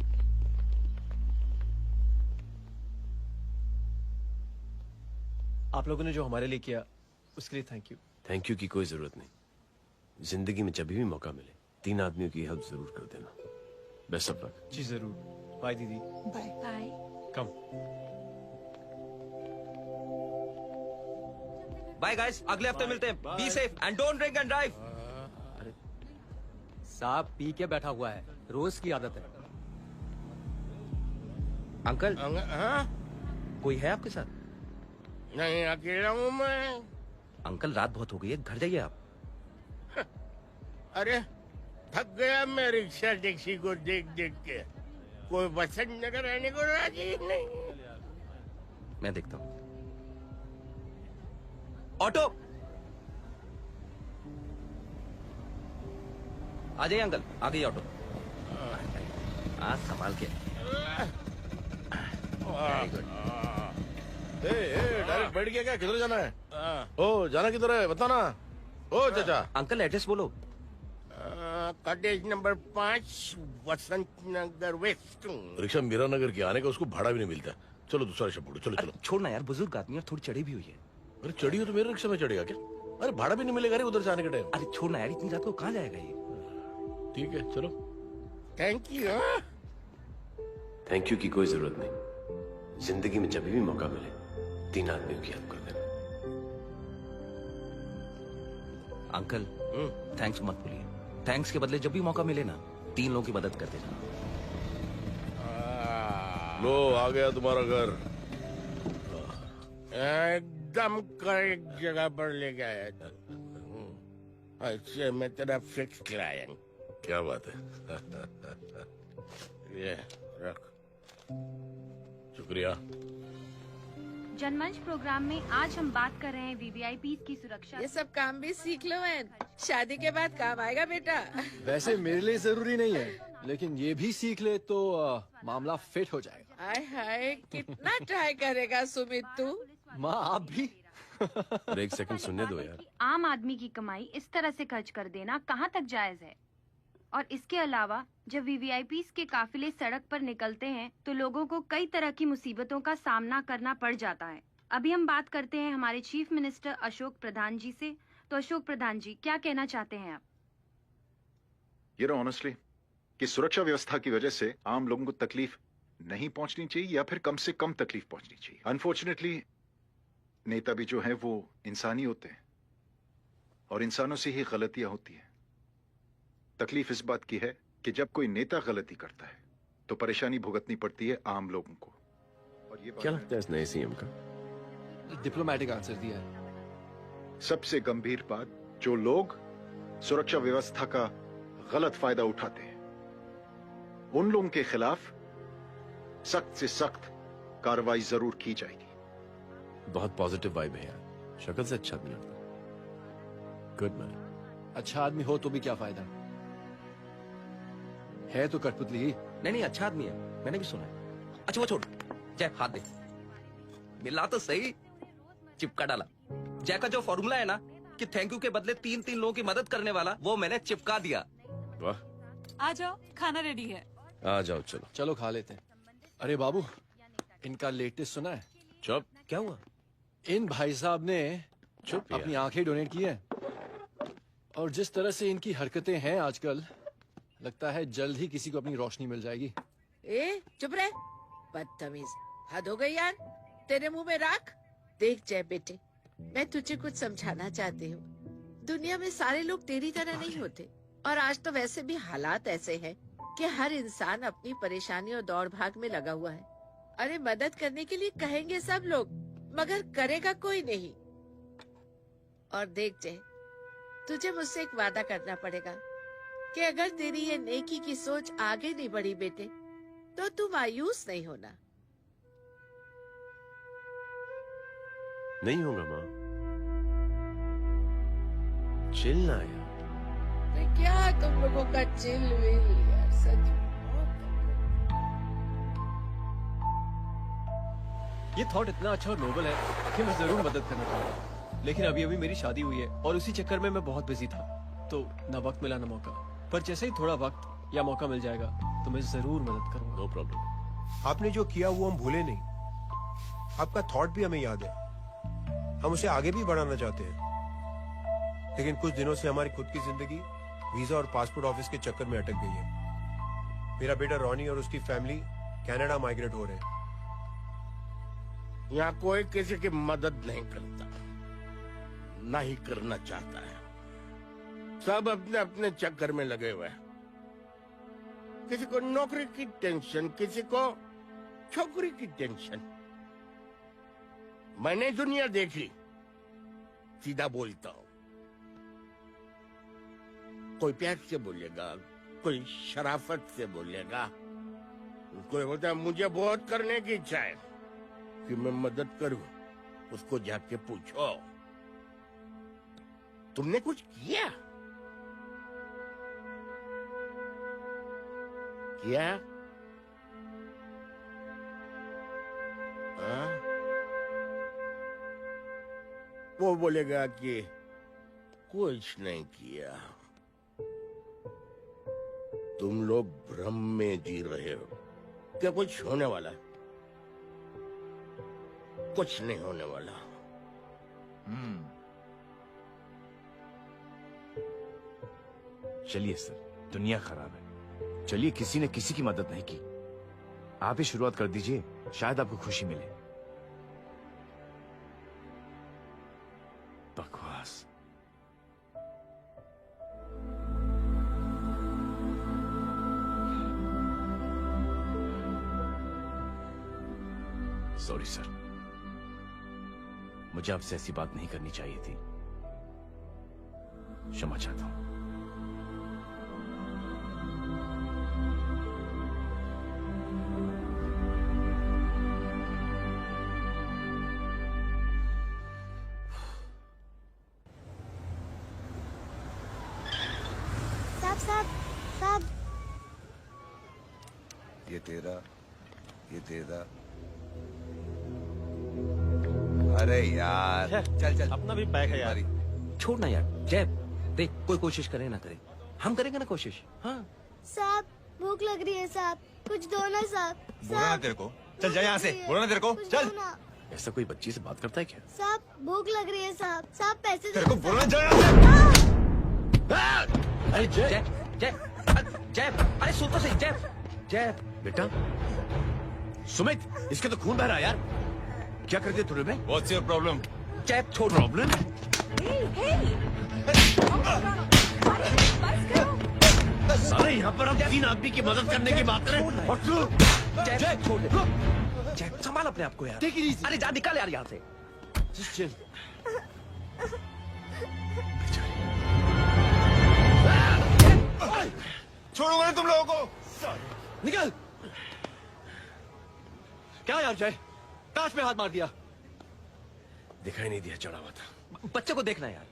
आप लोगों ने जो हमारे लिए किया उसके लिए थैंक यू। थैंक यू की कोई जरूरत नहीं। जिंदगी में जब भी मौका मिले 3 आदमियों की हेल्प जरूर कर देना। Best of luck. जी जरूर। बाय दीदी। Bye bye. Come. Bye guys, अगले हफ्ते मिलते हैं। Be safe and don't drink and drive. अरे साहब पी के बैठा हुआ है, रोज की आदत है। अंकल हाँ? कोई है आपके साथ? नहीं, अकेला हूँ मैं। अंकल रात बहुत हो गई है, घर जाइए आप। अरे थक गया मैं रिक्शा टैक्सी को देख देख के। कोई वसंत नगर आने को राजी नहीं। मैं देखता हूँ। ऑटो आ जाइए अंकल, आ गई ऑटो। आज संभाल के। Very good. डायरेक्ट बैठ गया क्या? किधर जाना है? ओ जाना किधर है बताना। ओ चाचा। अंकल एड्रेस बोलो। कॉटेज नंबर 5 वसंत नगर वेस्ट। रिक्शा मीरा नगर के आने का उसको भाड़ा भी नहीं मिलता। चलो दूसरा रिक्शा पकड़ो। चलो चलो। छोड़ना यार, बुजुर्ग आदमी है, थोड़ी चढ़ी भी हुई है। अरे चढ़ी हो तो मेरे रिक्शा में चढ़ेगा क्या? अरे भाड़ा भी नहीं मिलेगा रे उधर से आने के टाइम। अरे छोड़ना यार, इतनी रात को कहाँ जाएगा ये? ठीक है चलो। Thank you. थैंक यू की कोई जरूरत नहीं। जिंदगी में जब भी मौका मिले 3 आदमियों की हेल्प कर देना। अंकल थैंक्स मत भूलिए। थैंक्स के बदले जब भी मौका मिले ना 3 लोगों की मदद कर देना। लो आ गया तुम्हारा घर। एकदम करेक्ट जगह पर ले गया था। अच्छा मैं तेरा फिक्स क्लाइंट। क्या बात है। ये रख। शुक्रिया। जनमंच प्रोग्राम में आज हम बात कर रहे हैं वीवीआईपी की सुरक्षा। ये सब काम भी सीख लो मैन, शादी के बाद काम आएगा बेटा। वैसे मेरे लिए जरूरी नहीं है, लेकिन ये भी सीख ले तो मामला फिट हो जाएगा। हाय हाय, कितना ट्राई करेगा सुमित तू? माँ आप भी। अरे 1 सेकंड सुनने दो यार। आम आदमी की कमाई इस तरह से खर्च कर देना कहाँ तक जायज है? और इसके अलावा जब वीवीआईपी के काफिले सड़क पर निकलते हैं तो लोगों को कई तरह की मुसीबतों का सामना करना पड़ जाता है। अभी हम बात करते हैं हमारे चीफ मिनिस्टर अशोक प्रधान जी से। तो अशोक प्रधान जी, क्या कहना चाहते हैं आप? ये ऑनेस्टली कि सुरक्षा व्यवस्था की वजह से आम लोगों को तकलीफ नहीं पहुंचनी चाहिए या फिर कम से कम तकलीफ पहुंचनी चाहिए। अनफॉर्चुनेटली नेता भी जो है वो इंसान ही होते हैं और इंसानों से ही गलतियां होती हैं। तकलीफ इस बात की है कि जब कोई नेता गलती करता है तो परेशानी भुगतनी पड़ती है आम लोगों को। और ये क्या लगता है इस नए सीएम का? डिप्लोमेटिक आंसर दिया है। सबसे गंभीर बात, जो लोग सुरक्षा व्यवस्था का गलत फायदा उठाते हैं उन लोगों के खिलाफ सख्त से सख्त कार्रवाई जरूर की जाएगी। बहुत पॉजिटिव वाइब है यार, शक्ल से अच्छा आदमी लगता है। Good man. अच्छा आदमी हो तो भी क्या फायदा है तो कठपुतली ही। नहीं अच्छा आदमी है, मैंने भी सुना है। अच्छा वो छोड़, जय हाथ दे। मिला तो सही, चिपका डाला। जय का जो फॉर्मूला है ना कि थैंक यू के बदले 3 लोगों की मदद करने वाला, वो मैंने चिपका दिया। वाह। आ जाओ, खाना रेडी है। आ जाओ, चलो चलो खा लेते हैं। अरे बाबू, इनका लेटेस्ट सुना है? चुप। क्या हुआ? इन भाई साहब ने चुप अपनी आंखें डोनेट की हैं और जिस तरह से इनकी हरकतें हैं आजकल, लगता है जल्द ही किसी को अपनी रोशनी मिल जाएगी। चुप रहे, बदतमीज, हद हो गई यार। तेरे मुंह में राख। देख जय बेटे, मैं तुझे कुछ समझाना चाहती हूँ। दुनिया में सारे लोग तेरी तरह नहीं होते और आज तो वैसे भी हालात ऐसे हैं कि हर इंसान अपनी परेशानी और दौड़ भाग में लगा हुआ है। अरे मदद करने के लिए कहेंगे सब लोग, मगर करेगा कोई नहीं। और देख जय, तुझे मुझसे एक वादा करना पड़ेगा कि अगर तेरी ये नेकी की सोच आगे नहीं बढ़ी बेटे, तो तू मायूस नहीं होना। नहीं होगा माँ। चिल ना यार। क्या तुम लोगों का चिल विल यार, सच। ये थॉट इतना अच्छा और नोबल है कि मैं जरूर मदद करना चाहूंगा, लेकिन अभी अभी मेरी शादी हुई है और उसी चक्कर में मैं बहुत बिजी था, तो ना वक्त मिला ना मौका। पर जैसे ही थोड़ा वक्त या मौका मिल जाएगा तो मैं जरूर मदद करूंगा। No problem. आपने जो किया वो हम भूले नहीं। आपका थॉट भी हमें याद है, हम उसे आगे भी बढ़ाना चाहते हैं। लेकिन कुछ दिनों से हमारी खुद की जिंदगी वीजा और पासपोर्ट ऑफिस के चक्कर में अटक गई है। मेरा बेटा रॉनी और उसकी फैमिली कनाडा माइग्रेट हो रहे हैं। यहाँ कोई किसी की मदद नहीं करता, ना ही करना चाहता है। सब अपने अपने चक्कर में लगे हुए हैं। किसी को नौकरी की टेंशन, किसी को छोकरी की टेंशन। मैंने दुनिया देखी, सीधा बोलता हूँ। कोई प्यार से बोलेगा, कोई शराफत से बोलेगा, कोई होता है मुझे बहुत करने की इच्छा है कि मैं मदद करूं। उसको जाके पूछो, तुमने कुछ किया? किया? हाँ? वो बोलेगा कि कुछ नहीं किया। तुम लोग भ्रम में जी रहे हो। क्या कुछ होने वाला है? कुछ नहीं होने वाला। चलिए सर, दुनिया खराब है। चलिए, किसी ने किसी की मदद नहीं की। आप ही शुरुआत कर दीजिए, शायद आपको खुशी मिले। बकवास। सॉरी सर, मुझे आपसे ऐसी बात नहीं करनी चाहिए थी। क्षमा चाहता हूं। साहब ये तेरा। अरे यार चल अपना भी पैक है यार। छोड़ ना यार। जय देख, कोई कोशिश करे ना करे, हम करेंगे ना कोशिश। हाँ साहब, भूख लग रही है साहब, कुछ दो ना साहब। बोला ना तेरे को, चल जा यहाँ से। बोला ना तेरे को, चल। ऐसा कोई बच्ची से बात करता है क्या? साहब भूख लग रही है साहब, साहब पैसे तेरे को बोला जा यहाँ से। अरे जय, अरे सुन तो सही। जय बेटा, सुमित, इसके तो खून बह रहा है यार। क्या कर दिया तूने बे? What's your problem? चैप छोड़। प्रॉब्लम? सारे यहाँ पर हम 3 आदमी की मदद करने की बात करें और तू जैक छोड़ दे। जैक संभाल अपने आप को यार। अरे जा निकल यार यहाँ से। Just chill. छोड़ूंगा नहीं तुम लोगों को। निकल। क्या यार जय, ताश में हाथ मार दिया। दिखाई नहीं दिया, चढ़ा हुआ था। बच्चे को देखना यार।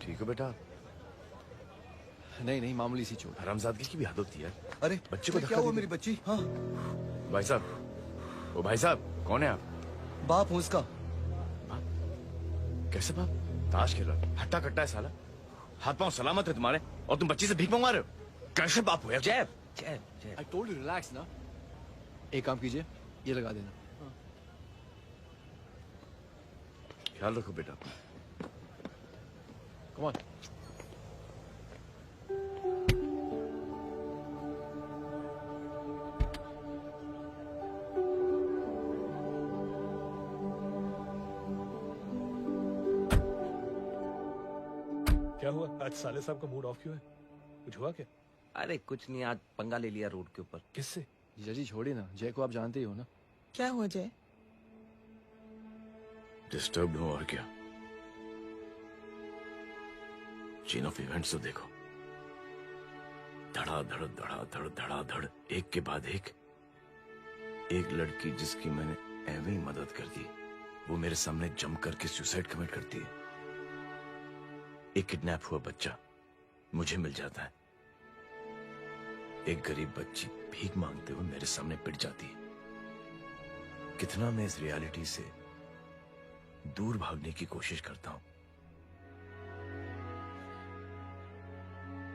ठीक है बेटा। नहीं नहीं, मामूली सी चोट। हरामजादगी की भी हद होती है। अरे बच्चे को क्या हुआ मेरी बच्ची? हाँ भाई साहब, ओ भाई साहब, कौन है आप? बाप हूँ उसका। कैसे बाप? ताश खेल रहा, हट्टा कट्टा है साला। हाथ पांव सलामत है तुम्हारे और तुम बच्ची से भीख मंगवा रहे हो? कैसे बाप हो यार? जैब जैब जैब। आई टोल्ड यू रिलैक्स ना। एक काम कीजिए, ये लगा देना। ख्याल रखो बेटा। Come on. क्या हुआ? आज साले साहब का मूड ऑफ क्यों है? कुछ हुआ क्या? अरे कुछ नहीं, आज पंगा ले लिया रोड के ऊपर। किससे? जीजा जी छोड़िए ना, जय को आप जानते ही हो ना। क्या हुआ जय? डिस्टर्ब हो और क्या। चेन ऑफ इवेंट्स तो देखो, धड़ाधड़ धड़ाधड़ धड़ाधड़, एक के बाद एक लड़की जिसकी मैंने एवं ही मदद कर दी, वो मेरे सामने जम करके सुसाइड कमिट करती है। एक किडनैप हुआ बच्चा मुझे मिल जाता है। एक गरीब बच्ची भीख मांगते हुए मेरे सामने पिट जाती है। कितना मैं इस रियलिटी से दूर भागने की कोशिश करता हूं।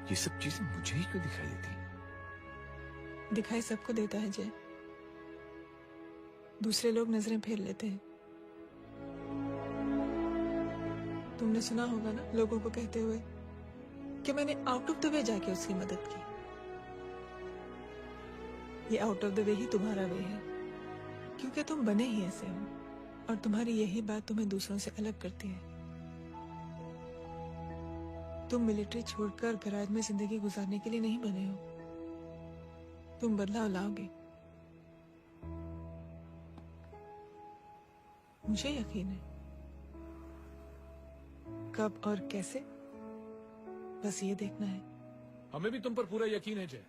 ये सब चीजें मुझे ही क्यों दिखाई देती? दिखाई सबको देता है जय, दूसरे लोग नजरें फेर लेते हैं। तुमने सुना होगा ना लोगों को कहते हुए कि मैंने आउट ऑफ द वे जाके उसकी मदद की। ये आउट ऑफ द वे ही तुम्हारा वे है, क्योंकि तुम बने ही ऐसे हो और तुम्हारी यही बात तुम्हें दूसरों से अलग करती है। तुम मिलिट्री छोड़कर गराज में जिंदगी गुजारने के लिए नहीं बने हो। तुम बदलाव लाओगे, मुझे यकीन है। कब और कैसे, बस ये देखना है। हमें भी तुम पर पूरा यकीन है जय।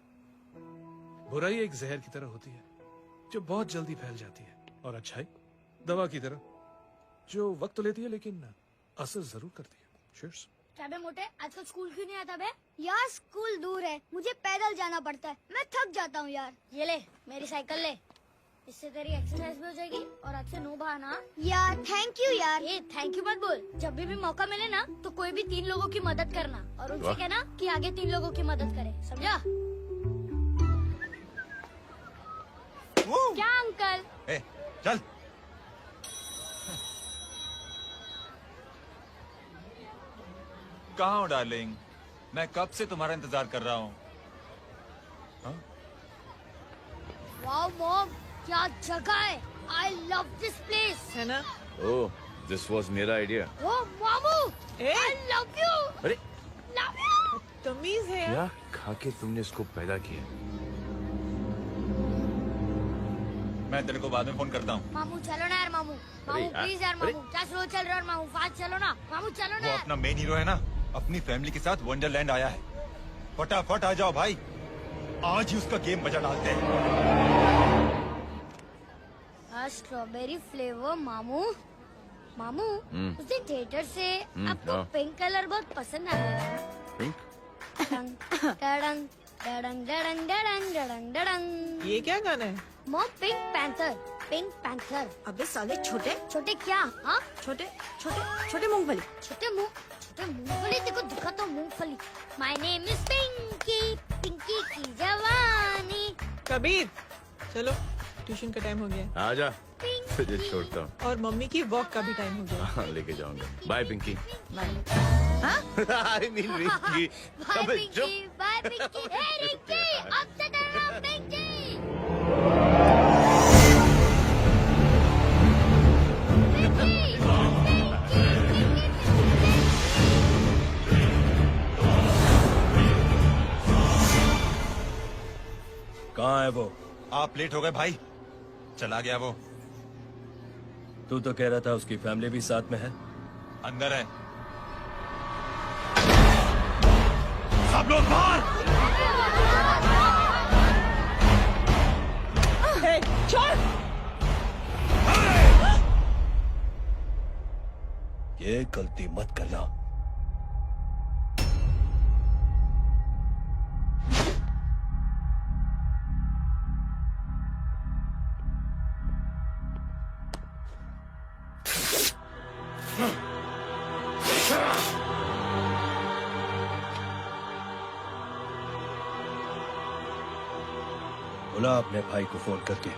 बुराई एक जहर की तरह होती है जो बहुत जल्दी फैल जाती है, और अच्छाई दवा की तरह जो वक्त तो लेती है लेकिन असर जरूर करती है। Cheers. क्या बे मोटे, आजकल स्कूल क्यों नहीं आता बे? यार स्कूल दूर है, मुझे पैदल जाना पड़ता है, मैं थक जाता हूँ यार। ये ले मेरी साइकिल ले, इससे तेरी एक्सरसाइज भी हो जाएगी और आज से नो बहाना। यार थैंक यू यार। ये थैंक यू मत बोल, जब भी मौका मिले ना तो कोई भी 3 लोगों की मदद करना और उनसे कहना कि आगे 3 लोगों की मदद करे, समझा? क्या अंकल? चल। कहाँ हो डार्लिंग? मैं कब से तुम्हारा इंतजार कर रहा हूँ। वाओ मॉम, क्या जगह है। I love this place. है ना? ओह, दिस वाज मेरा आइडिया। ओ मामू, आई लव यू। अरे लव यू। तमीज है क्या खा के तुमने इसको पैदा किया? मैं तेरे को बाद में फोन करता हूँ। मामू चलो ना यार, मामू मामू यार, प्लीज यार, मामू क्या स्लो चल रहा है मामू, फास्ट चलो ना मामू, चलो ना वो यार। अपना मेन हीरो है ना, अपनी फैमिली के साथ वंडरलैंड आया है। फटाफट आ जाओ भाई, आज ही उसका गेम बजा डालते हैं। स्ट्रॉबेरी फ्लेवर मामू। मामू उस दिन थिएटर से आपको हाँ। पिंक कलर बहुत पसंद आ गया। पिंक? डडंग डडंग डडंग डडंग डडंग डडंग डडंग। ये क्या गाना है? Mom pink panther, pink panther. अबे साले छोटे छोटे क्या? हाँ छोटे छोटे छोटे मूंगफली। छोटे मूंगफली, देखो दिखा तो मूंगफली। My name is Pinky, Pinky की जवानी। कबीर चलो, ट्यूशन का टाइम हो गया आजा, तुझे छोड़ता हूँ। और मम्मी की वॉक का भी टाइम हो गया। हाँ, लेके जाऊंगा। Bye Pinky. Bye. I mean Rinky. Bye Pinky, bye Pinky. Hey Rinky, अब से डर रहा हूँ पिंकी। आप लेट हो गए भाई। चला गया वो। तू तो कह रहा था उसकी फैमिली भी साथ में है। अंदर है। सब लोग बाहर। छोड़। ये गलती मत करना। बुला अपने भाई को फोन करके।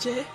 जय,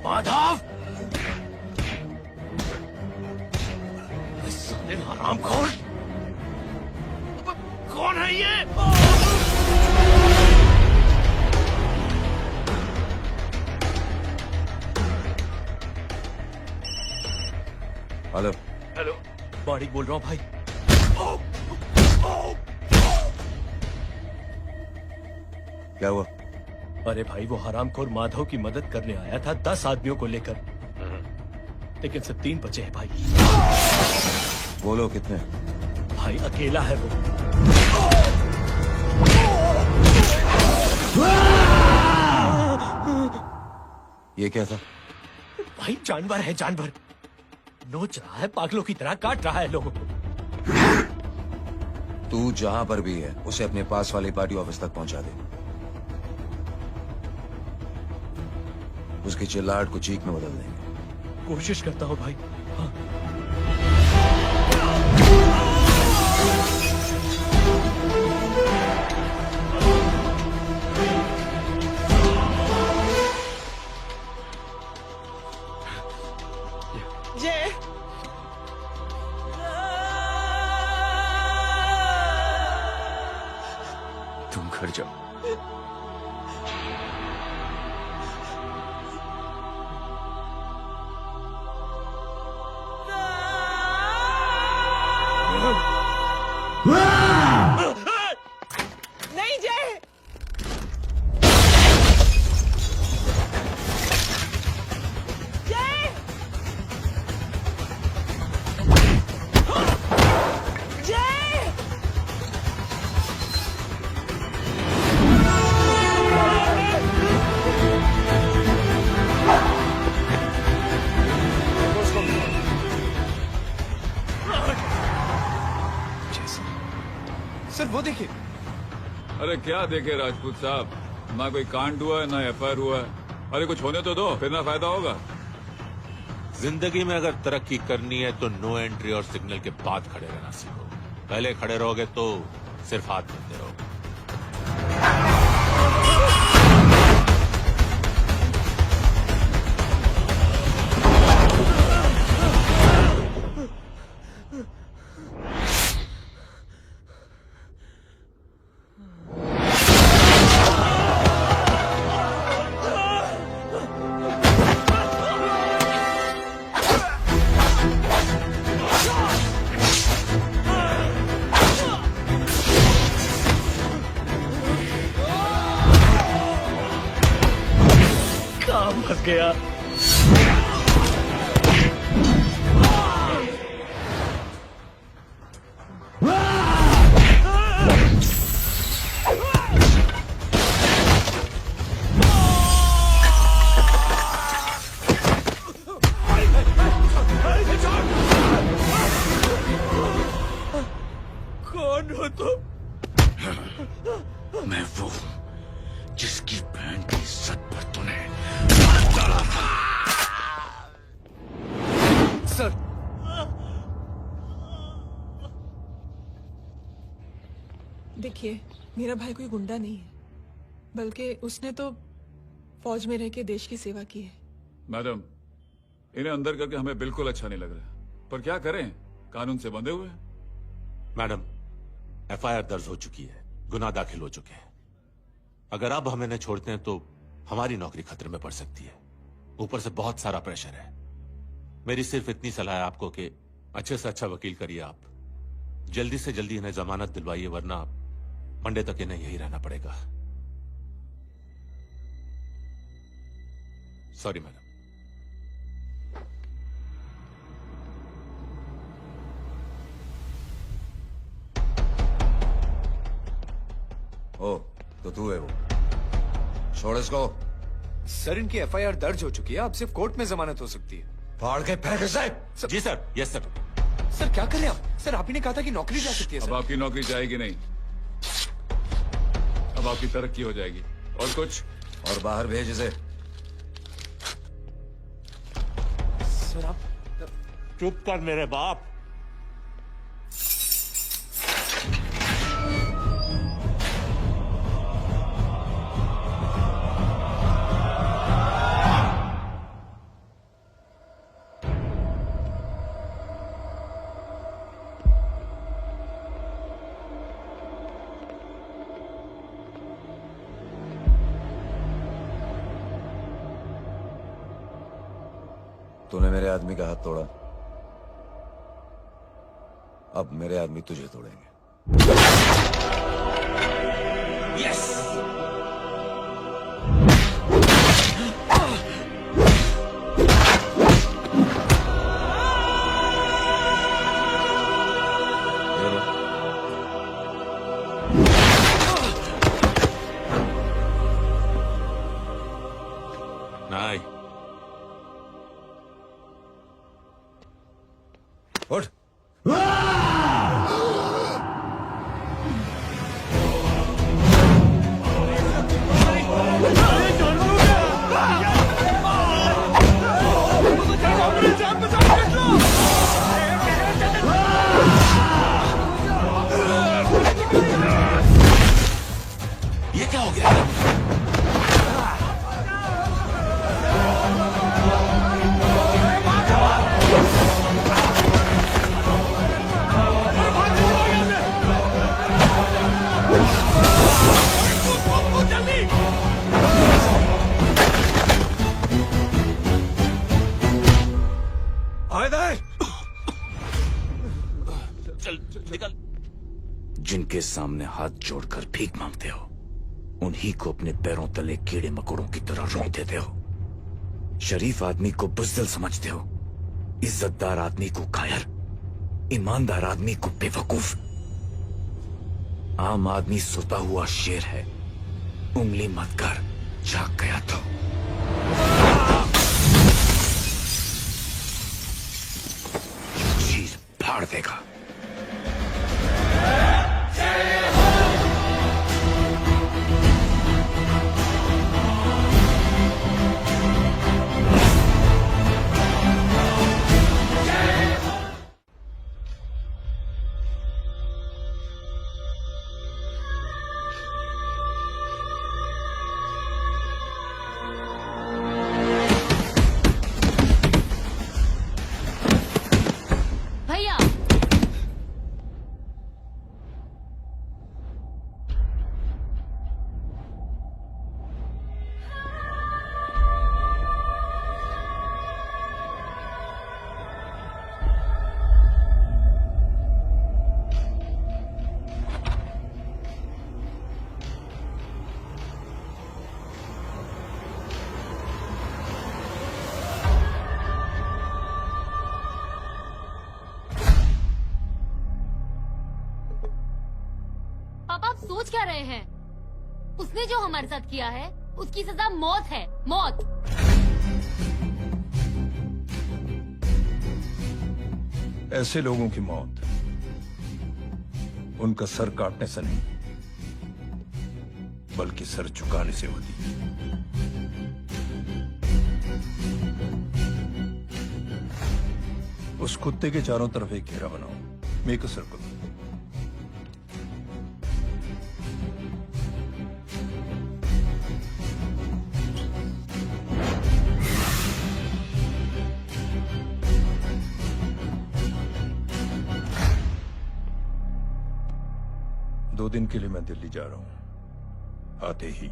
माधव, साले हरामखोर, कौन है ये? हेलो। हेलो, बाड़ी बोल रहा हूँ भाई। क्या हुआ? अरे भाई, वो हरामखोर माधव की मदद करने आया था 10 आदमियों को लेकर, लेकिन सिर्फ 3 बचे हैं भाई। बोलो कितने? भाई अकेला है वो। ये क्या था? भाई जानवर है, जानवर। नोच रहा है, पागलों की तरह काट रहा है लोगों को। तू जहां पर भी है उसे अपने पास वाले पार्टी ऑफिस तक पहुंचा दे। उसकी चिल्लाहट को चीख में बदल देंगे। कोशिश करता हूँ भाई। हाँ। जय, तुम घर जाओ। वो देखिए। अरे क्या देखे राजपूत साहब, ना कोई कांड हुआ है ना एफआईआर हुआ है। अरे कुछ होने तो दो, फिर ना फायदा होगा। जिंदगी में अगर तरक्की करनी है तो नो एंट्री और सिग्नल के बाद खड़े रहना सीखो। पहले खड़े रहोगे तो सिर्फ हाथ मिलते रहोगे। फंस गया। कौन हो तुम? मैं वो हूं जिसकी बहन की इज्जत पर तूने सर। देखिए, मेरा भाई कोई गुंडा नहीं है, बल्कि उसने तो फौज में रह के देश की सेवा की है। मैडम, इन्हें अंदर करके हमें बिल्कुल अच्छा नहीं लग रहा, पर क्या करें, कानून से बंधे हुए हैं। मैडम, एफआईआर दर्ज हो चुकी है, गुनाह दाखिल हो चुके हैं। अगर अब हम इन्हें छोड़ते हैं तो हमारी नौकरी खतरे में पड़ सकती है। ऊपर से बहुत सारा प्रेशर है। मेरी सिर्फ इतनी सलाह है आपको कि अच्छे से अच्छा वकील करिए आप। जल्दी से जल्दी इन्हें जमानत दिलवाइए, वरना मंडे तक इन्हें यही रहना पड़ेगा। Sorry madam. ओ, तो तू है वो। छोड़ इसको। सर, इनकी एफआईआर दर्ज हो चुकी है, अब सिर्फ कोर्ट में जमानत हो सकती है। फाड़ के फेंक इसे। जी सर। Yes sir. सर क्या कर रहे हैं आप? सर, आप ही ने कहा था कि नौकरी जा सकती है। अब आपकी नौकरी जाएगी नहीं, अब आपकी तरक्की हो जाएगी। और कुछ? और बाहर भेज इसे। सर आप चुप कर मेरे बाप। तूने मेरे आदमी का हाथ तोड़ा, अब मेरे आदमी तुझे तोड़ेंगे। यस। नहीं, उठ। ये क्या हो गया? चल निकल। जिनके सामने हाथ जोड़कर भीख मांगते हो, उन्हीं को अपने पैरों तले कीड़े मकोड़ों की तरह रोक देते हो। शरीफ आदमी को बुज़दिल समझते हो, इज्जतदार आदमी को कायर, ईमानदार आदमी को बेवकूफ। आम आदमी सोता हुआ शेर है, उंगली मत कर, जाग गया तो। चीर फाड़ देगा। सोच क्या रहे हैं? उसने जो हमारे साथ किया है उसकी सजा मौत है, मौत। ऐसे लोगों की मौत उनका सर काटने से नहीं बल्कि सर झुकाने से होती है। उस कुत्ते के चारों तरफ एक घेरा बनाओ, मेक अ सर्कल। दो दिन के लिए मैं दिल्ली जा रहा हूं, आते ही।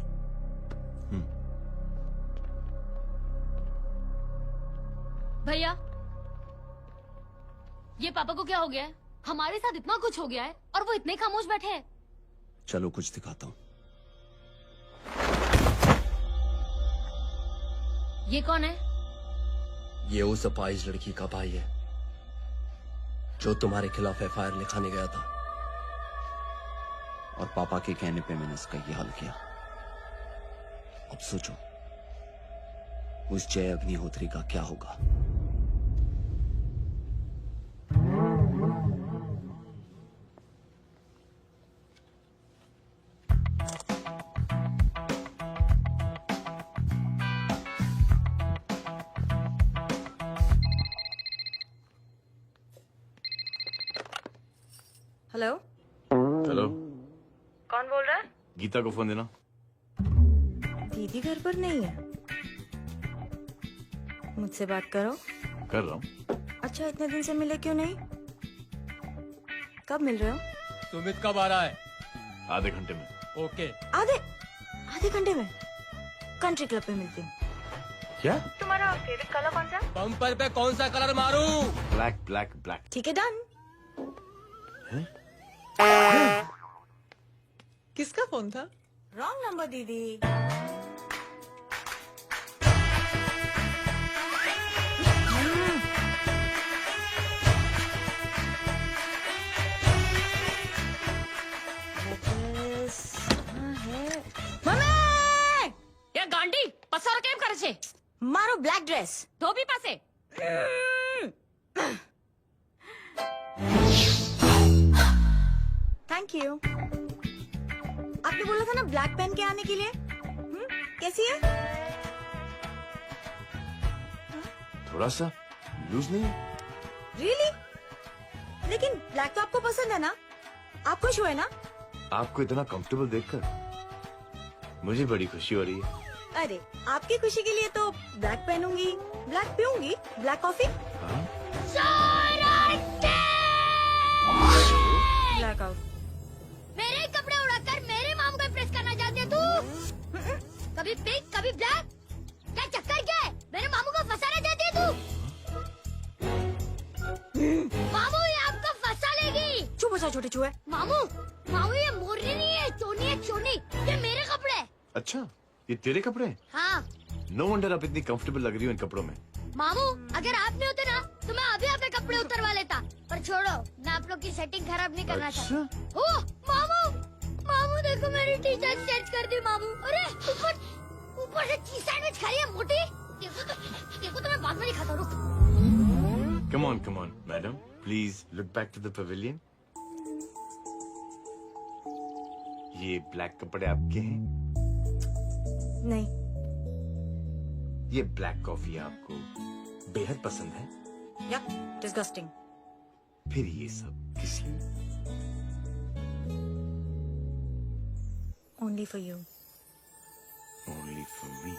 भैया, ये पापा को क्या हो गया है? हमारे साथ इतना कुछ हो गया है और वो इतने खामोश बैठे हैं। चलो कुछ दिखाता हूँ। ये कौन है? ये उस अपाहिज लड़की का भाई है जो तुम्हारे खिलाफ एफआईआर लिखाने गया था, और पापा के कहने पे मैंने इसका ये हाल किया। अब सोचो उस जय अग्निहोत्री का क्या होगा। हेलो हेलो, कौन बोल रहा है? गीता को फोन देना। दीदी घर पर नहीं है। मुझसे बात करो। कर रहा हूँ। अच्छा, इतने दिन से मिले क्यों नहीं? कब मिल रहे हो? सुमित कब आ रहा है? आधे घंटे में। ओके। आधे घंटे में कंट्री क्लब पे मिलती हूँ। क्या? तुम्हारा फेवरेट कलर कौन सा? बम्पर पे कौन सा कलर मारूं? Black black black. ठीक है, डन। किसका फोन था? रॉन्ग नंबर दीदी। या गांडी पसार केम करे छे? मारो ब्लैक ड्रेस। धोबी पासे। Thank you. आपने बोला था ना ब्लैक पेन के आने के लिए। कैसी है? थोड़ा सा लूज नहीं है? रियली? लेकिन ब्लैक तो आपको पसंद है ना? आप खुश हुए ना? आपको इतना कंफर्टेबल देखकर मुझे बड़ी खुशी हो रही है। अरे, आपकी खुशी के लिए तो ब्लैक पहनूंगी, ब्लैक पीऊंगी, ब्लैक कॉफी। Black out. मेरे कपड़े उड़ाकर मेरे मामू को इम्प्रेस करना चाहती है तू? कभी पिंक कभी ब्लैक, क्या चक्कर क्या है? मेरे मामू को फंसाना चाहती है तू? मामू ये आपको फंसा लेगी। चुप हो जा छोटे चूहे। मामू मामू ये मोरनी नहीं है, चोनी है चोनी। ये मेरे कपड़े हैं। अच्छा, ये तेरे कपड़े हैं? हाँ। नो वंडर आप इतनी कंफर्टेबल लग रही हो इन कपड़ों में। मामू अगर आप नहीं होते ना तो मैं अभी अपने कपड़े उतरवा लेता। पर छोड़ो, मैं आप लोग की सेटिंग खराब नहीं करना चाहता। ओह मामू, मामू देखो मेरी टी शर्ट चेंज कर दी मामू। अरे ऊपर से चीज सैंडविच खाई है मोटी। देखो तो मैं बाद में नहीं खाता। रुक। Come on, madam. Please look back to the pavilion. ये ब्लैक कपड़े आपके हैं? नहीं। ये ब्लैक कॉफी आपको बेहद पसंद है? या डिस्गस्टिंग। फिर ये सब किस लिए? Only for you. Only for me.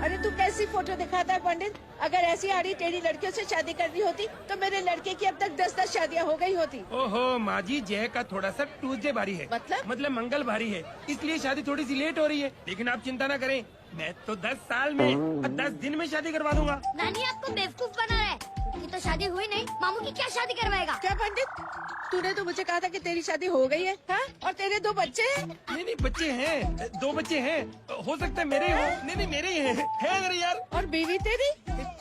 अरे तू कैसी फोटो दिखाता है पंडित? अगर ऐसी आड़ी टेढ़ी लड़कियों से शादी करनी होती तो मेरे लड़के की अब तक 10-10 शादियां हो गई होती। ओहो माँ जी, जय का थोड़ा सा ट्यूसडे भारी है। मतलब मंगल भारी है, इसलिए शादी थोड़ी सी लेट हो रही है। लेकिन आप चिंता ना करें, मैं तो 10 साल में और 10 दिन में शादी करवा दूंगा। नानी आपको बेवकूफ बना रहा है। उसकी तो शादी हुई नहीं, मामू की क्या शादी करवाएगा? क्या पंडित, तूने तो मुझे कहा था कि तेरी शादी हो गई है, हाँ? और तेरे 2 बच्चे हैं? नहीं बच्चे हैं, 2 बच्चे हैं। हो सकता है मेरे हो। नहीं मेरे ही है अगर यार। और बीवी तेरी?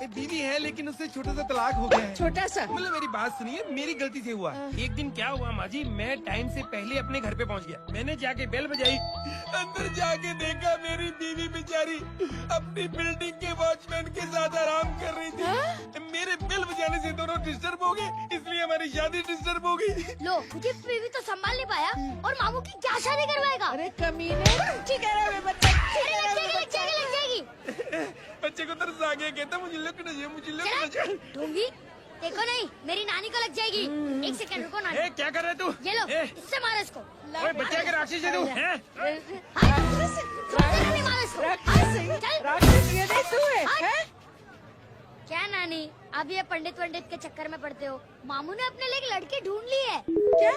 बीवी है लेकिन उससे छोटा सा तलाक हो गया है। छोटा सा? मतलब मेरी बात सुनिए, मेरी गलती से हुआ। एक दिन क्या हुआ माँ जी, मैं टाइम से पहले अपने घर पे पहुँच गया। मैंने जाके बेल बजाई, अंदर जाके देखा मेरी बीवी बेचारी अपनी बिल्डिंग के वॉचमैन के साथ आराम कर रही थी। मेरे बेल बजाने से दोनों डिस्टर्ब हो गए, इसलिए हमारी शादी डिस्टर्ब हो गई। लो, मुझे बीवी तो संभाल नहीं पाया और मामू की क्या शादी करवाएगा? अरे कमीने, ठीक है रे बच्चा, लग जाएगी। बच्चे को तरस आ गया, कहता मुझे लगना चाहिए, मुझे लगना चाहिए। ढूंगी, देखो नहीं, मेरी नानी को लग जाएगी। एक सेकंड रुको नानी। क्या कर रहे तू? ये लो, इससे मारो इसको। ओए बच्चे के राक्षस है तू, हैं? मारो इसको। राक्षस ये नहीं तू है? क्या नानी, अब ये पंडित के चक्कर में पड़ते हो? मामू ने अपने लिए एक लड़की ढूंढ ली है। क्या?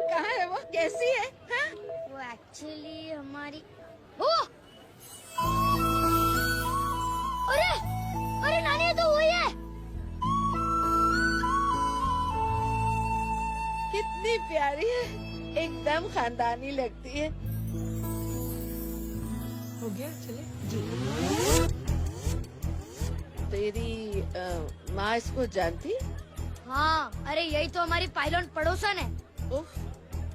कहाँ है वो? कैसी है? हाँ? वो एक्चुअली हमारी अरे नानी, ये तो वही है। कितनी प्यारी है, एकदम खानदानी लगती है। हो गया, चले तेरी माँ इसको जानती? हाँ, अरे यही तो हमारी पायलट पड़ोसन है। उफ,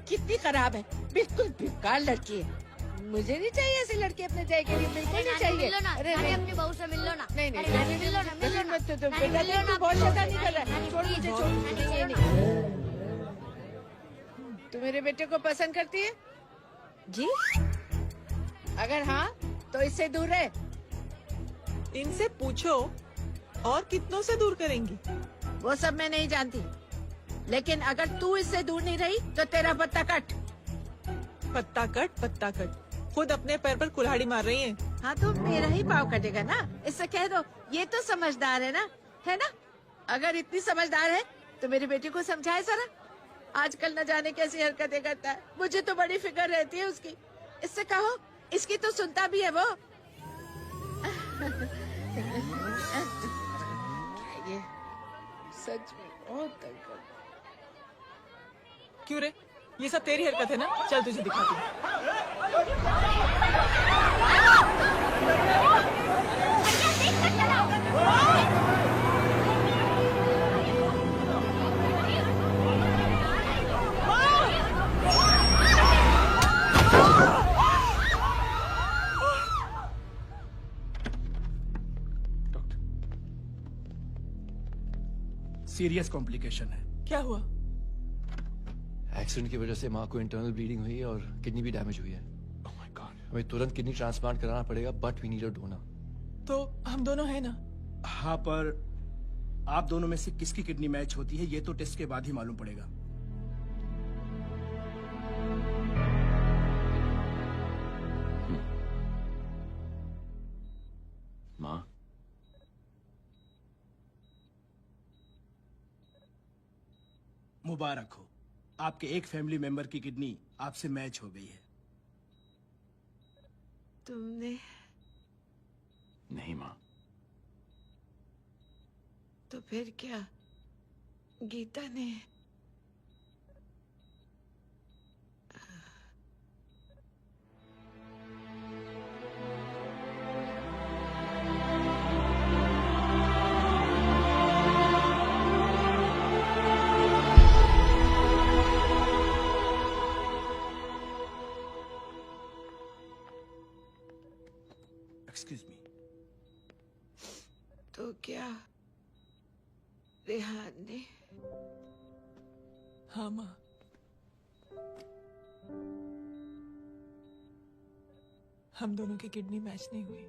कितनी खराब है, बिल्कुल बेकार लड़की है। मुझे नहीं चाहिए ऐसी लड़की अपने जय के लिए, बिल्कुल नहीं चाहिए। मिलो ना, अरे नानी अपनी बहू से मिल लो ना। नहीं नहीं, नानी मिल लो ना, मिल लो ना। मत तो नानी बेटा, मिल लो ना, तू बहुत मिल लो। शैतानी कर रहा है। नानी, छोड़ प्लीज, मुझे, छोड़, छोड़ नानी, मुझे, ये छोड़। नहीं। तू मेरे बेटे को पसंद करती है? जी? अगर हाँ तो इससे दूर रहे। इनसे पूछो और कितनों से दूर करेंगी? वो सब मैं नहीं जानती, लेकिन अगर तू इससे दूर नहीं रही तो तेरा पत्ता कट। पत्ता कट, खुद अपने पैर पर कुल्हाड़ी मार रही हैं। हाँ तो मेरा ही पाँव कटेगा ना, इससे कह दो ये तो समझदार है ना? अगर इतनी समझदार है तो मेरी बेटी को समझाए जरा। आजकल न जाने कैसी हरकतें करता है, मुझे तो बड़ी फिक्र रहती है उसकी। इससे कहो, इसकी तो सुनता भी है वो। ये सच में बहुत तंग करता है। क्यों रे, ये सब तेरी हरकत है ना? चल तुझे दिखाती हूँ। सीरियस कॉम्प्लिकेशन है। क्या हुआ? एक्सीडेंट की वजह से माँ को इंटरनल ब्लीडिंग हुई है और किडनी भी डैमेज हुई है। ओह माय गॉड, हमें तुरंत किडनी ट्रांसप्लांट कराना पड़ेगा, but we need a donor. तो हम दोनों हैं ना? हाँ, पर आप दोनों में से किसकी किडनी मैच होती है ये तो टेस्ट के बाद ही मालूम पड़ेगा। माँ, मुबारक हो, आपके एक फैमिली मेंबर की किडनी आपसे मैच हो गई है। तुमने? नहीं माँ। तो फिर क्या गीता ने? Excuse me. तो क्या रेहान ने? हाँ माँ, हम दोनों की किडनी मैच नहीं हुई,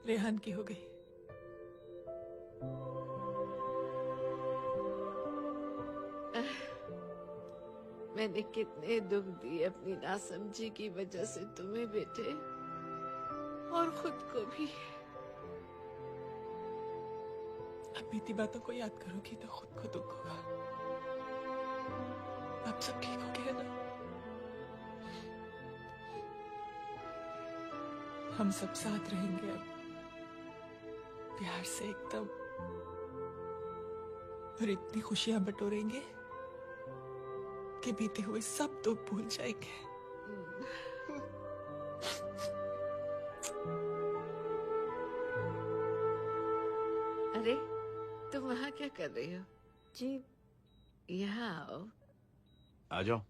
रेहान की हो गई। मैंने कितने दुख दिए अपनी नासमझी की वजह से तुम्हें बेटे, और खुद को भी। अब बीती बातों को याद करोगी तो खुद को दुख होगा। अब सब ठीक हो गया ना? हम सब साथ रहेंगे अब, प्यार से एकदम, और इतनी खुशियां बटोरेंगे कि बीते हुए सब दुख भूल जाएंगे। अरे तुम वहाँ क्या कर रही हो? जी यहाँ आओ। आ जाओ।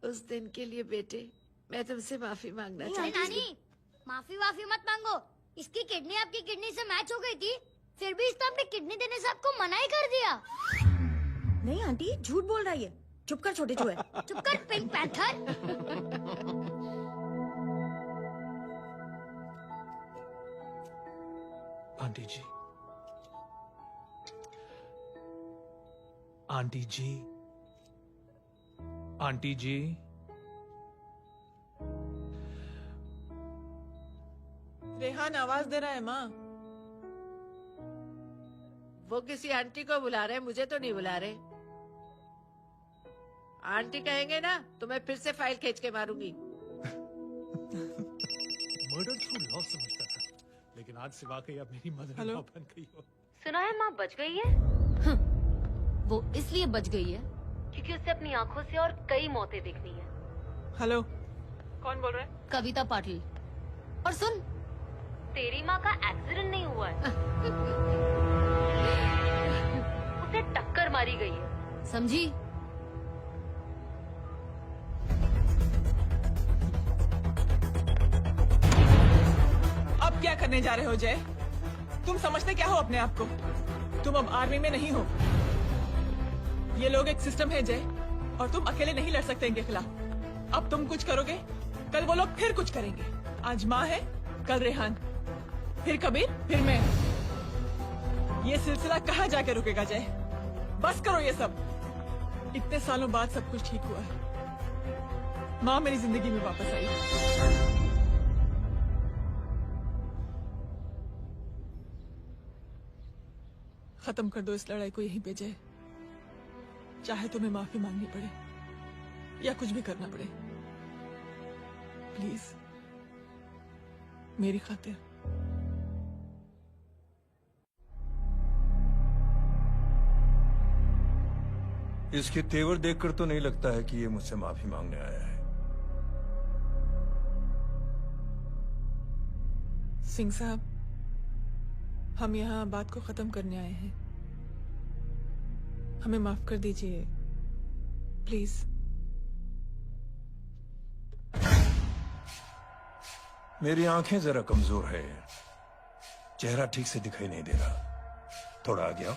उस दिन के लिए बेटे मैं तुमसे माफी मांगना अरे चाहती नानी, हूँ। माफी वाफी मत मांगो। इसकी किडनी आपकी किडनी से मैच हो गई थी, फिर भी इसने अपनी किडनी देने से आपको मना ही कर दिया। नहीं आंटी, झूठ बोल रही है। चुप कर छोटे चूहे। चुप कर पिंक पैंथर। आंटी जी, आंटी जी, आंटी जी, रेहान आवाज दे रहा है माँ। वो किसी आंटी को बुला रहे हैं, मुझे तो नहीं बुला रहे। आंटी कहेंगे ना तो मैं फिर से फाइल खींच के मारूंगी। मर्डर थ्रू लॉ समझता था, लेकिन आज से वाकई अब मेरी मदर इन लॉ बन गई हो। सुना है माँ बच गई है। वो इसलिए बच गई है क्योंकि उसे अपनी आंखों से और कई मौतें देखनी है। हेलो, कौन बोल रहा है? कविता पाटिल। और सुन, तेरी माँ का एक्सीडेंट नहीं हुआ है, उसे टक्कर मारी गई है, समझी? अब क्या करने जा रहे हो जय? तुम समझते क्या हो अपने आप को? तुम अब आर्मी में नहीं हो। ये लोग एक सिस्टम है जय, और तुम अकेले नहीं लड़ सकते इनके खिलाफ। अब तुम कुछ करोगे, कल वो लोग फिर कुछ करेंगे। आज माँ है, कल रेहान, फिर कबीर, फिर मैं। ये सिलसिला कहाँ जाके रुकेगा जय? बस करो ये सब। इतने सालों बाद सब कुछ ठीक हुआ है। माँ मेरी जिंदगी में वापस आई। खत्म कर दो इस लड़ाई को यहीं पे जय। चाहे तुम्हें माफी मांगनी पड़े या कुछ भी करना पड़े, प्लीज मेरी खातिर। इसके तेवर देखकर तो नहीं लगता है कि ये मुझसे माफी मांगने आया है। सिंह साहब, हम यहाँ बात को खत्म करने आए हैं। हमें माफ कर दीजिए प्लीज। मेरी आंखें जरा कमजोर है, चेहरा ठीक से दिखाई नहीं दे रहा। थोड़ा आगे आओ,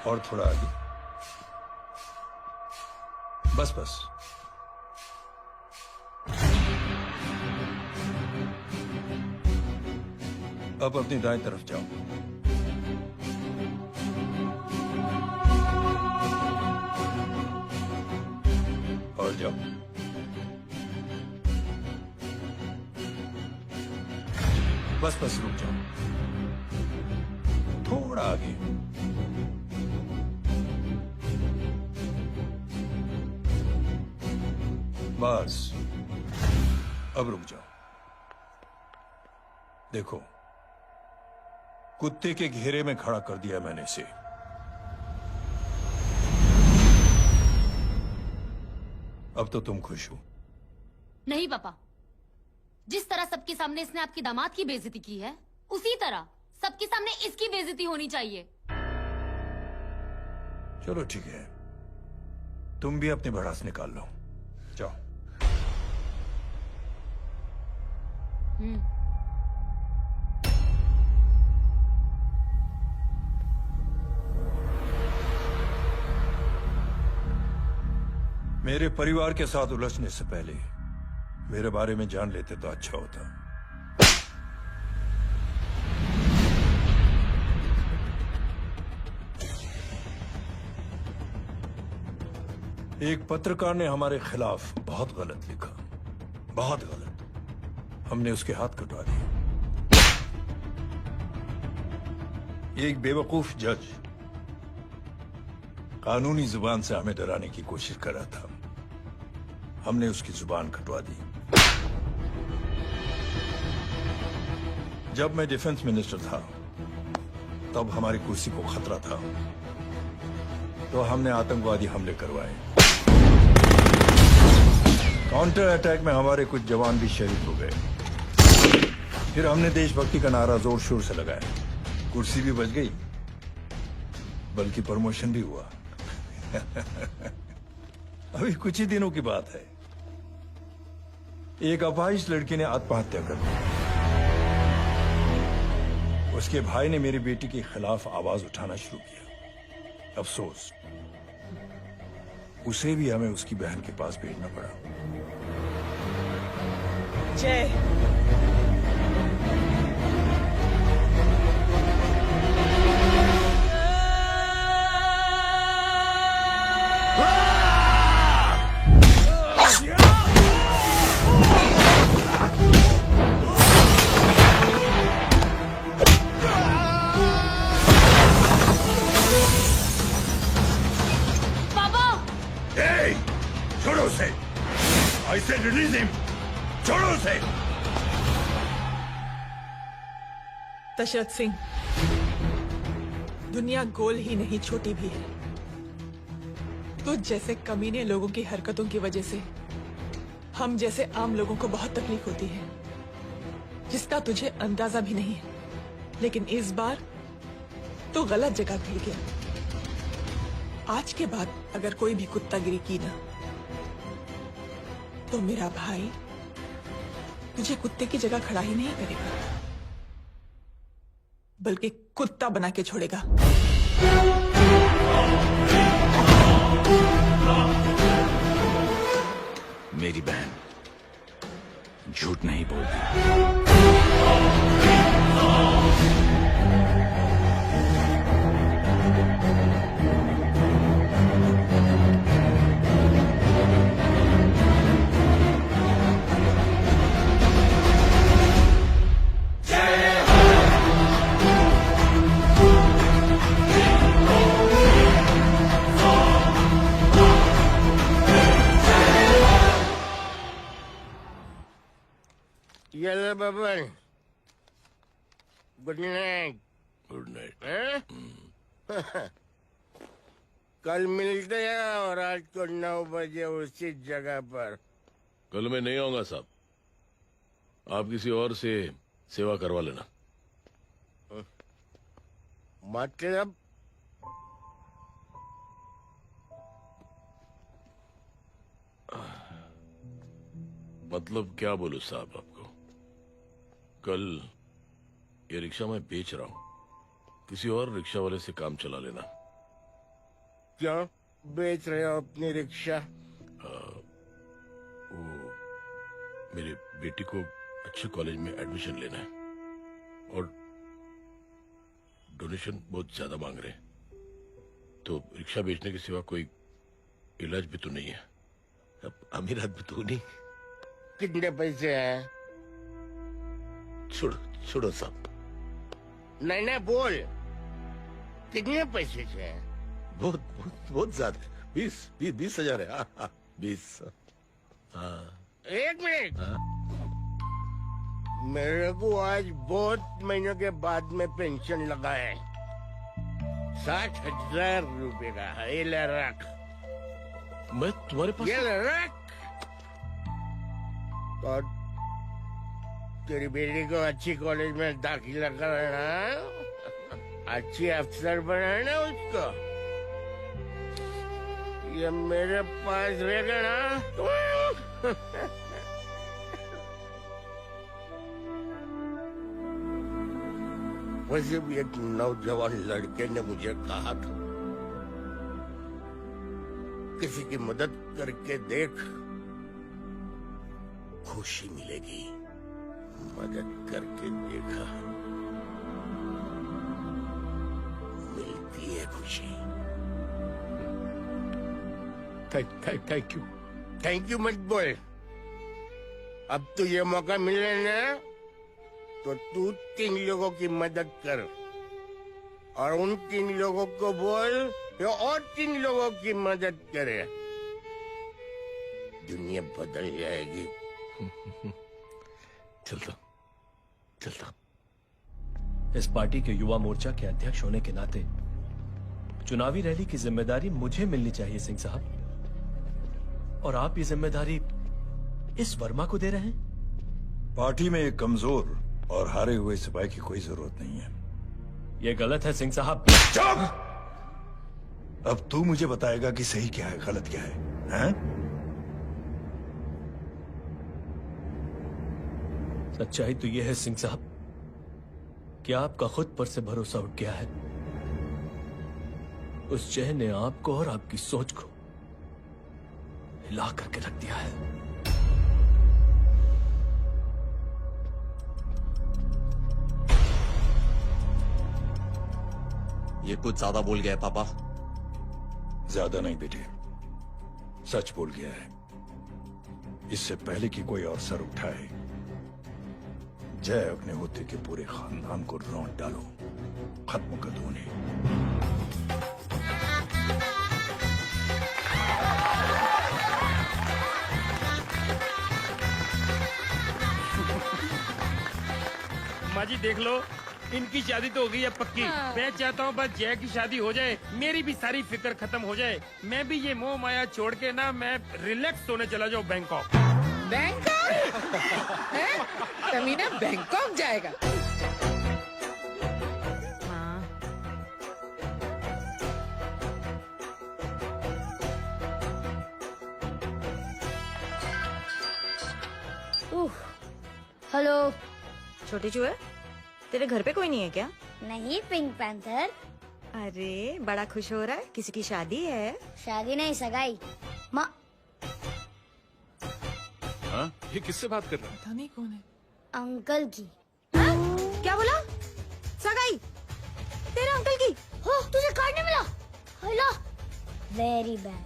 और थोड़ा आगे। बस बस। अब अपनी दाएं तरफ जाओ। और जाओ। बस बस रुक जाओ, थोड़ा आगे। बस अब रुक जाओ। देखो, कुत्ते के घेरे में खड़ा कर दिया मैंने इसे। अब तो तुम खुश हो? नहीं पापा, जिस तरह सबके सामने इसने आपकी दामाद की बेइज्जती की है, उसी तरह सबके सामने इसकी बेइज्जती होनी चाहिए। चलो ठीक है, तुम भी अपनी भड़ास निकाल लो। जाओ। मेरे परिवार के साथ उलझने से पहले मेरे बारे में जान लेते तो अच्छा होता। एक पत्रकार ने हमारे खिलाफ बहुत गलत लिखा, बहुत गलत। हमने उसके हाथ कटवा दिए। एक बेवकूफ जज कानूनी जुबान से हमें डराने की कोशिश कर रहा था। हमने उसकी जुबान कटवा दी। जब मैं डिफेंस मिनिस्टर था, तब हमारी कुर्सी को खतरा था, तो हमने आतंकवादी हमले करवाए। काउंटर अटैक में हमारे कुछ जवान भी शहीद हो गए। फिर हमने देशभक्ति का नारा जोर शोर से लगाया। कुर्सी भी बच गई, बल्कि प्रमोशन भी हुआ। अभी कुछ ही दिनों की बात है, एक अपाहिज लड़की ने आत्महत्या कर ली। उसके भाई ने मेरी बेटी के खिलाफ आवाज उठाना शुरू किया। अफसोस, उसे भी हमें उसकी बहन के पास भेजना पड़ा। जय। छोड़ो उसे! I said release him! छोड़ो उसे! दशरथ सिंह, दुनिया गोल ही नहीं छोटी भी है। तुझ जैसे कमीने लोगों की हरकतों की वजह से हम जैसे आम लोगों को बहुत तकलीफ होती है, जिसका तुझे अंदाजा भी नहीं है। लेकिन इस बार तो गलत जगह भिड़ गया। आज के बाद अगर कोई भी कुत्तागिरी की ना, तो मेरा भाई तुझे कुत्ते की जगह खड़ा ही नहीं करेगा, बल्कि कुत्ता बना के छोड़ेगा। मेरी बहन झूठ नहीं बोलती। Yellow bubble. Good night. Good night. कल मिलते हैं और रात को 9 बजे उसी जगह पर। कल मैं नहीं आऊंगा साहब, आप किसी और से सेवा करवा लेना। मतलब? मतलब क्या बोलूं साहब आपको, कल ये रिक्शा मैं बेच रहा हूं, किसी और रिक्शा वाले से काम चला लेना। क्यों बेच रहे हो अपनी रिक्शा? वो मेरी बेटी को अच्छे कॉलेज में एडमिशन लेना है और डोनेशन बहुत ज्यादा मांग रहे हैं, तो रिक्शा बेचने के सिवा कोई इलाज भी तो नहीं है। अब अमीर आदमी तो नहीं। कितने पैसे हैं? छोड़ो छोड़ो साहब। नहीं नहीं बोल, कितने पैसे हैं? बहुत बहुत बहुत ज्यादा, 20,000 है। 20। हाँ। एक मिनट। मेरे को आज बहुत महीनों के बाद में पेंशन लगा है, 60,000 रुपए का। ये ले रख। मैं तुम्हारे पास? ये ले रख। और तेरी बेटी को अच्छी कॉलेज में दाखिला कराना, अच्छी अफसर बनाना उसको। ये मेरे पास रहेगा ना। वैसे भी एक नौजवान लड़के ने मुझे कहा था, किसी की मदद करके देख, खुशी मिलेगी। मदद करके देखा, मिलती है खुशी। Thank you. थैंक यू मत बोल। अब तुझे मौका मिले ना, तो तू 3 लोगों की मदद कर, और उन 3 लोगों को बोल कि और 3 लोगों की मदद करे। दुनिया बदल जाएगी। चलता। इस पार्टी के युवा मोर्चा के अध्यक्ष होने के नाते चुनावी रैली की जिम्मेदारी मुझे मिलनी चाहिए सिंह साहब, और आप ये जिम्मेदारी इस वर्मा को दे रहे हैं? पार्टी में एक कमजोर और हारे हुए सिपाही की कोई जरूरत नहीं है। ये गलत है सिंह साहब। अब तू मुझे बताएगा कि सही क्या है गलत क्या है, हैं? सच्चाई तो यह है सिंह साहब कि आपका खुद पर से भरोसा उठ गया है। उस जय ने आपको और आपकी सोच को हिला करके रख दिया है। ये कुछ ज्यादा बोल गया है पापा। ज्यादा नहीं बेटे, सच बोल गया है। इससे पहले कि कोई और सर उठाए, जय अपने होते के पूरे खानदान को रौंद डालो, खत्म कर दो उन्हें। माँ जी देख लो, इनकी शादी तो हो गई है पक्की। हाँ। मैं चाहता हूँ बस जय की शादी हो जाए, मेरी भी सारी फिक्र खत्म हो जाए। मैं भी ये मोह माया छोड़ के ना मैं रिलैक्स होने चला जाऊँ बैंकॉक। बैंकॉक? हैं? कमीना बैंकॉक जाएगा? हेलो। छोटे चूहे, तेरे घर पे कोई नहीं है क्या? नहीं, पिंक पैंथर। अरे बड़ा खुश हो रहा है, किसी की शादी है? शादी नहीं, सगाई। माँ, हाँ? ये किससे बात कर रहा है? पता नहीं कौन है। अंकल की। क्या बोला? सगाई? तेरे अंकल की? हो, तुझे कार्ड नहीं मिला? Hello, very bad.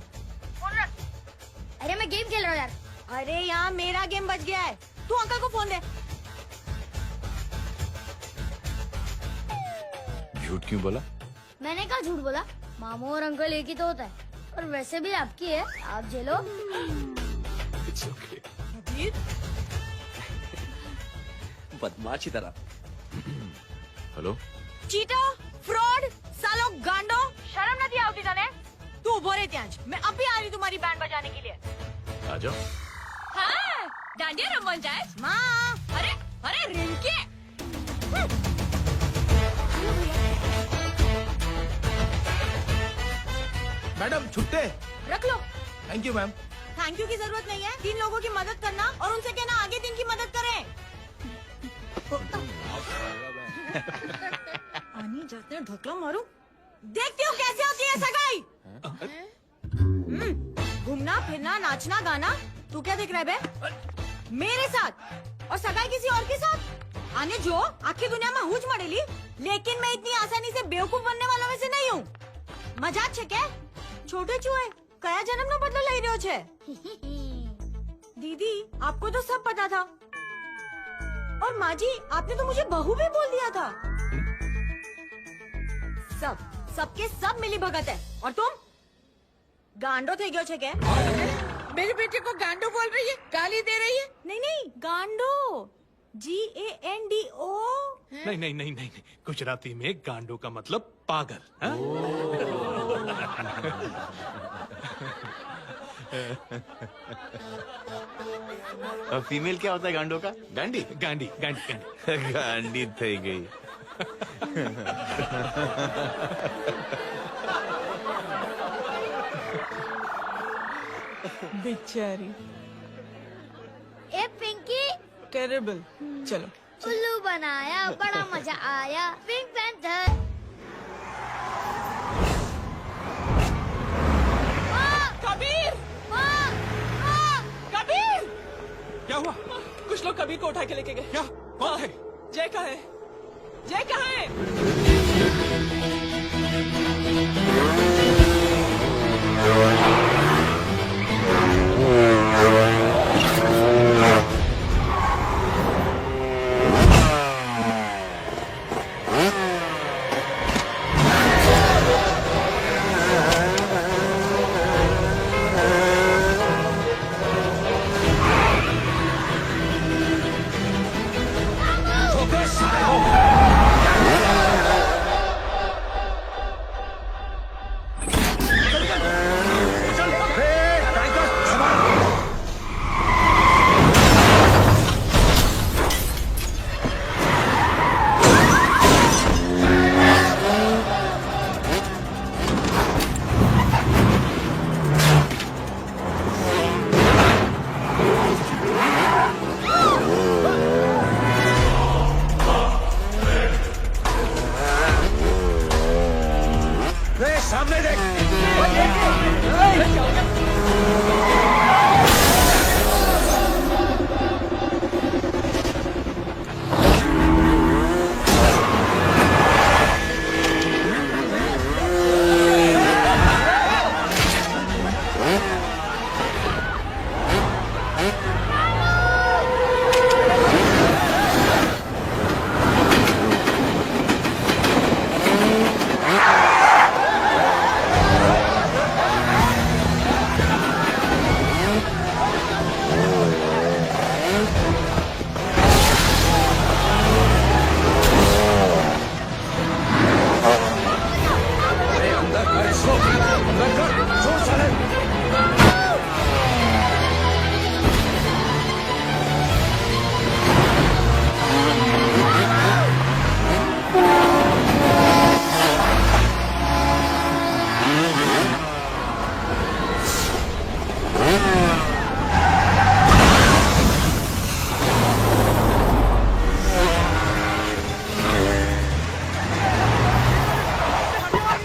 अरे मैं गेम खेल रहा हूँ यार। अरे यहाँ मेरा गेम बच गया है, तू अंकल को फोन दे। झूठ क्यों बोला? मैंने कहा झूठ बोला? मामू और अंकल एक ही तो होता है, और वैसे भी आपकी है, आप झेलो। It's okay. बदमाशी तरह। हेलो, चीटा, फ्रॉड, सालो गांडो, शर्म नहीं आवती तने? तू उभो रे ત્યાં જ, मैं अब भी आ रही तुम्हारी बैंड बजाने के लिए। आ जाओ। हाँ, डांडिया रमन जाए। माँ, अरे अरे रिंकी। मैडम छुट्टे। रख लो। Thank you ma'am. Thank you की जरूरत नहीं है, 3 लोगों की मदद करना और उनसे कहना आगे 3 की मदद करें। आनी जाते हैं ढकला मारूं। देखती हो कैसे होती है सगाई? घूमना फिरना नाचना गाना, तू क्या देख रहा है बे? मेरे साथ और सगाई किसी और के साथ? आने जो आखिर दुनिया में हुज मड़ेली, लेकिन मैं इतनी आसानी से बेवकूफ बनने वालों में से नहीं हूँ। मजाक छे क्या? छोटे चूहे कया जन्म नो बदलो लई रह्यो छे? दीदी आपको तो सब पता था, और माँ जी आपने तो मुझे बहू भी बोल दिया था। सबके सब मिली भगत है, और तुम गांडो थे गयो छे क्या? मेरे बेटे को गांडो बोल रही है, गाली दे रही है। नहीं नहीं, गांडो, GANDO। नहीं नहीं नहीं नहीं, गुजराती में गांडो का मतलब पागल। हाँ? और फीमेल क्या होता है गांडो का? गांडी गांडी गांडी गांडी गांडी थई गई। बेचारी। ए पिंकी, टेरेबल। चलो उल्लू बनाया, बड़ा मजा आया। Pink panther. कबीर! कबीर! क्या हुआ? कुछ लोग कबीर को उठा के लेके गए। क्या? कौन है? जय कहाँ है? जय कहाँ है?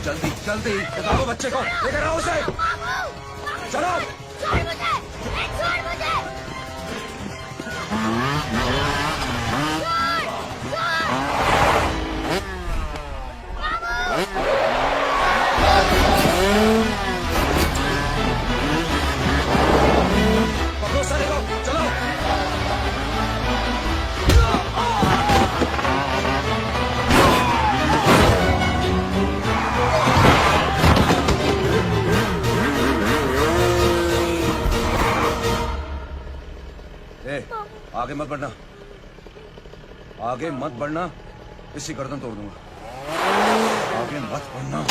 जल्दी जल्दी निकालो बच्चे को, लेकर आओ उसे। चलो पकड़ो सारे को, चलो। आगे मत बढ़ना, आगे मत बढ़ना, इसी गर्दन तोड़ दूंगा। आगे मत बढ़ना।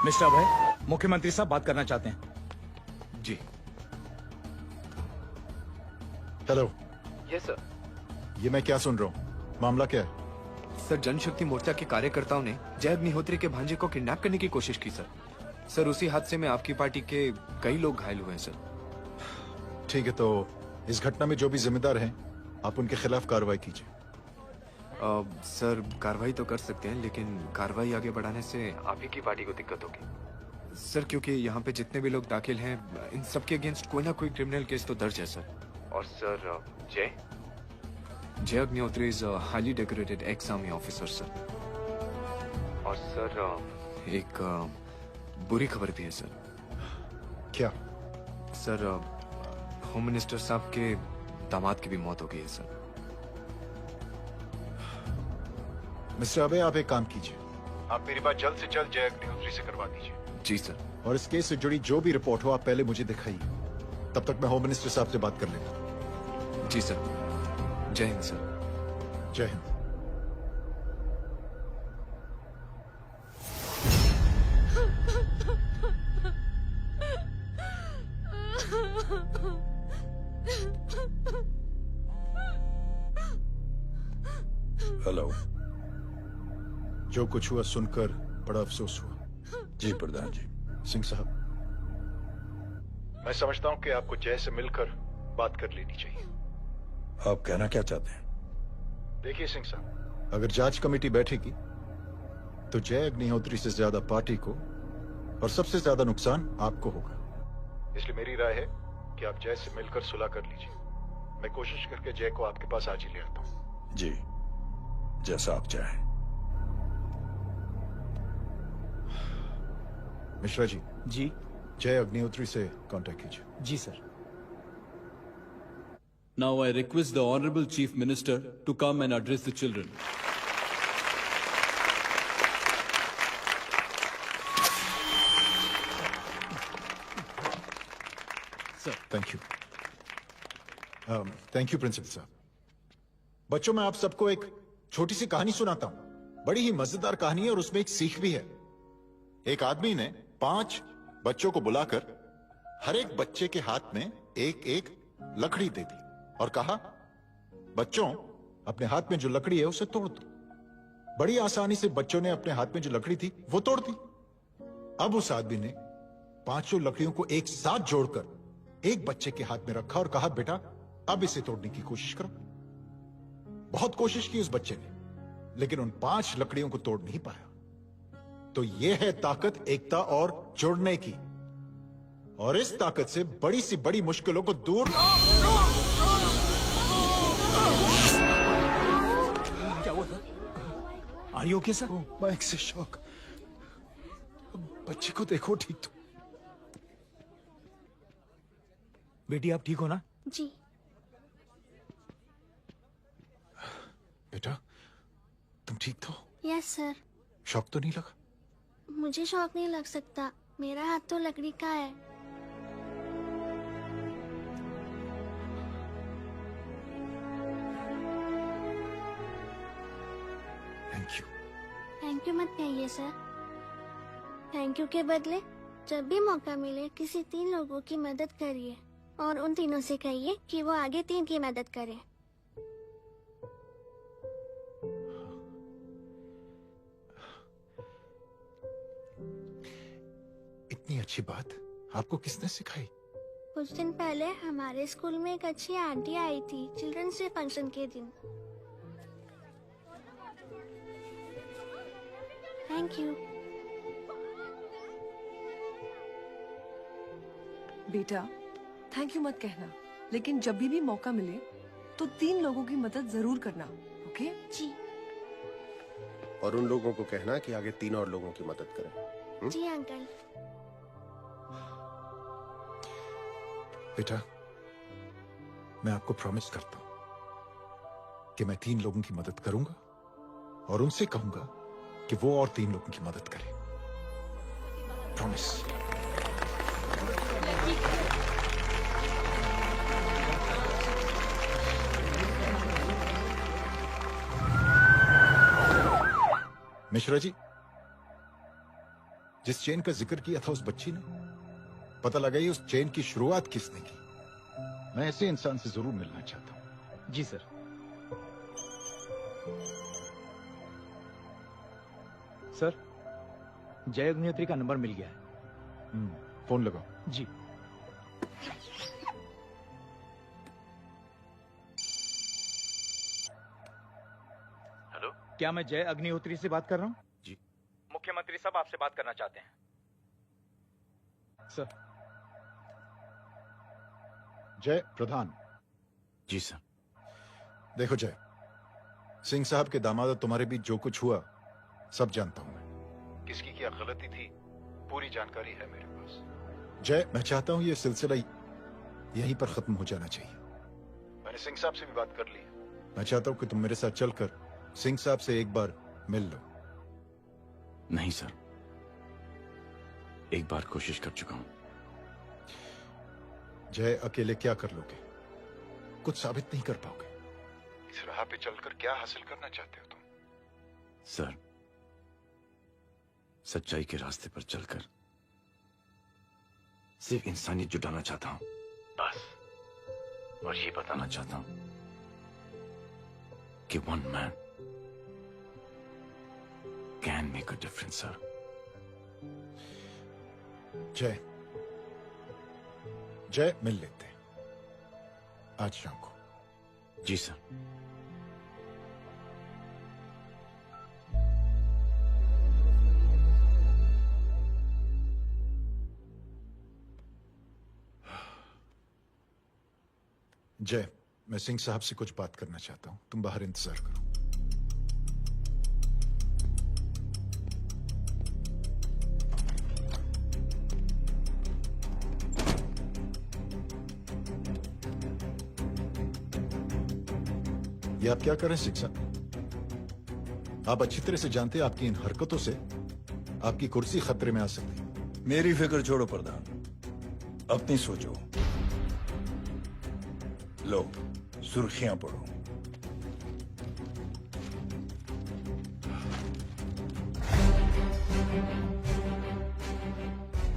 मिस्टर अभय, मुख्यमंत्री साहब बात करना चाहते हैं। जी। हेलो। Yes sir. ये मैं क्या सुन रहा हूँ? मामला क्या है? सर, जनशक्ति मोर्चा के कार्यकर्ताओं ने जय अग्निहोत्री के भांजे को किडनैप करने की कोशिश की सर। सर, उसी हादसे में आपकी पार्टी के कई लोग घायल हुए हैं सर। ठीक है, तो इस घटना में जो भी जिम्मेदार हैं, आप उनके खिलाफ कार्रवाई कीजिए। सर, कार्रवाई तो कर सकते हैं, लेकिन कार्रवाई आगे बढ़ाने से आप ही की पार्टी को दिक्कत होगी सर, क्योंकि यहाँ पे जितने भी लोग दाखिल हैं, इन सबके अगेंस्ट कोई ना कोई क्रिमिनल केस तो दर्ज है सर। और सर, जय Agnihotri is highly decorated ex army officer sir. और सर, एक बुरी खबर भी है सर। क्या? सर, होम मिनिस्टर साहब के दामाद की भी मौत हो गई है सर। मिस्टर अबे, आप एक काम कीजिए, आप मेरी बात जल्द से जल्द जय अग्निहोत्री से करवा दीजिए। जी सर। और इस केस से जुड़ी जो भी रिपोर्ट हो, आप पहले मुझे दिखाइए, तब तक मैं होम मिनिस्टर साहब से बात कर लेता। जी सर। जय हिंद सर। जय हिंद। हेलो। जो कुछ हुआ सुनकर बड़ा अफसोस हुआ। जी प्रधान जी। सिंह साहब, मैं समझता हूं कि आपको जय से मिलकर बात कर लेनी चाहिए। आप कहना क्या चाहते हैं? देखिए सिंह साहब, अगर जांच कमेटी बैठेगी तो जय अग्निहोत्री से ज्यादा पार्टी को और सबसे ज्यादा नुकसान आपको होगा। इसलिए मेरी राय है कि आप जय से मिलकर सुलह कर लीजिए। मैं कोशिश करके जय को आपके पास आज ही ले आता हूं। जी, जैसा आप चाहें। मिश्रा जी। जी। जय अग्निहोत्री से कांटेक्ट कीजिए। जी sir. Now I request the Honorable Chief Minister to come and address the children. Sir, thank you. Thank you principal साहब। बच्चों, मैं आप सबको एक छोटी सी कहानी सुनाता हूं। बड़ी ही मजेदार कहानी है और उसमें एक सीख भी है। एक आदमी ने 5 बच्चों को बुलाकर हर एक बच्चे के हाथ में एक एक लकड़ी दे दी और कहा, बच्चों, अपने हाथ में जो लकड़ी है उसे तोड़ दो। बड़ी आसानी से बच्चों ने अपने हाथ में जो लकड़ी थी वो तोड़ दी। अब उस आदमी ने 5 लकड़ियों को एक साथ जोड़कर एक बच्चे के हाथ में रखा और कहा, बेटा, अब इसे तोड़ने की कोशिश करो। बहुत कोशिश की उस बच्चे ने, लेकिन उन 5 लकड़ियों को तोड़ नहीं पाया। तो यह है ताकत एकता और जुड़ने की। और इस ताकत से बड़ी सी बड़ी मुश्किलों को दूर। क्या हुआ था? Are you okay, sir? Mic से शॉक। बच्चे को देखो ठीक तो। बेटी आप ठीक हो ना? जी। बेटा तुम ठीक तो? Yes sir. शॉक तो नहीं लगा? मुझे शौक नहीं लग सकता, मेरा हाथ तो लकड़ी का है। Thank you. थैंक यू मत कहिए सर। थैंक यू के बदले जब भी मौका मिले किसी 3 लोगों की मदद करिए और उन तीनों से कहिए कि वो आगे 3 की मदद करें। इतनी अच्छी बात आपको किसने सिखाई? कुछ दिन पहले हमारे स्कूल में एक अच्छी आंटी आई थी चिल्ड्रंस डे फंक्शन के दिन। Thank you. बेटा थैंक यू मत कहना, लेकिन जब भी मौका मिले तो 3 लोगों की मदद जरूर करना, ओके? जी। और उन लोगों को कहना कि आगे 3 और लोगों की मदद करें। जी अंकल। बेटा मैं आपको प्रॉमिस करता हूं कि मैं 3 लोगों की मदद करूंगा और उनसे कहूंगा कि वो और 3 लोगों की मदद करें। प्रॉमिस। मिश्रा जी, जिस चेन का जिक्र किया था उस बच्ची ने, पता लगाइए उस चेन की शुरुआत किसने की। मैं ऐसे इंसान से जरूर मिलना चाहता हूं। जी सर। सर जय अग्निहोत्री का नंबर मिल गया है। फोन लगाओ। जी। हेलो, क्या मैं जय अग्निहोत्री से बात कर रहा हूँ? जी। मुख्यमंत्री साहब आपसे बात करना चाहते हैं। सर। जय प्रधान। जी सर। देखो जय, सिंह साहब के दामाद तुम्हारे बीच जो कुछ हुआ सब जानता हूं मैं। किसकी क्या गलती थी पूरी जानकारी है मेरे पास। जय मैं चाहता हूं ये सिलसिला यहीं पर खत्म हो जाना चाहिए। मैंने सिंह साहब से भी बात कर ली। मैं चाहता हूं कि तुम मेरे साथ चलकर सिंह साहब से एक बार मिल लो। नहीं सर, एक बार कोशिश कर चुका हूं। जय अकेले क्या कर लोगे? कुछ साबित नहीं कर पाओगे। इस राह पे चलकर क्या हासिल करना चाहते हो तुम? सर, सच्चाई के रास्ते पर चलकर सिर्फ इंसानियत जुटाना चाहता हूं, बस। और ये बताना चाहता हूं कि one man can make a difference sir. जय जय मिल लेते हैं आज शाम को। जी सर। जय मैं सिंह साहब से कुछ बात करना चाहता हूं, तुम बाहर इंतजार करो। ये आप क्या कर रहे हैं सिंह साहब? आप अच्छी तरह से जानते हैं आपकी इन हरकतों से आपकी कुर्सी खतरे में आ सकती है। मेरी फिक्र छोड़ो प्रधान, अपनी सोचो। लो सुर्खियां पढ़ो।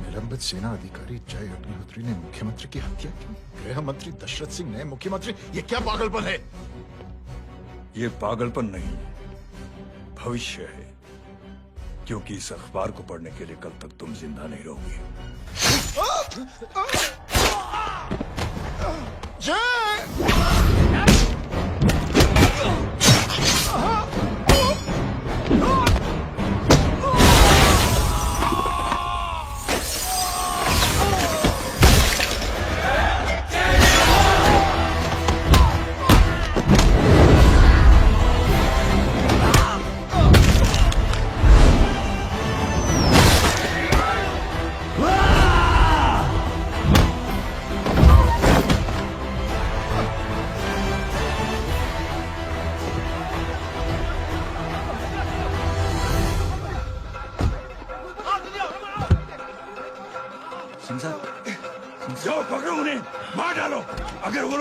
निलंबित सेना अधिकारी जय अग्निहोत्री ने मुख्यमंत्री की हत्या की। गृह मंत्री दशरथ सिंह ने मुख्यमंत्री, ये क्या पागलपन है? ये पागलपन नहीं, भविष्य है, क्योंकि इस अखबार को पढ़ने के लिए कल तक तुम जिंदा नहीं रहोगे।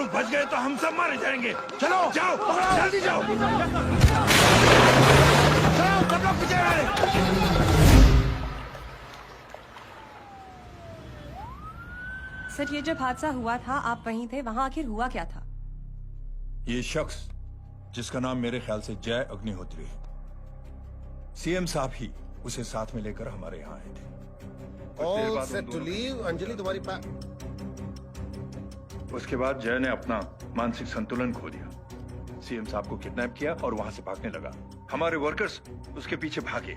लोग बच गए तो हम सब मारे जाएंगे। चलो जाओ, जल्दी जाओ। चलो सब लोग पीछे रहे। सर, ये जब हादसा हुआ था आप वहीं थे, वहां आखिर हुआ क्या था? ये शख्स जिसका नाम मेरे ख्याल से जय अग्निहोत्री है, सीएम साहब ही उसे साथ में लेकर हमारे यहाँ आए थे। All set to leave, Anjali तुम्हारी उसके बाद जय ने अपना मानसिक संतुलन खो दिया, सीएम साहब को किडनैप किया और वहां से भागने लगा। हमारे वर्कर्स उसके पीछे भागे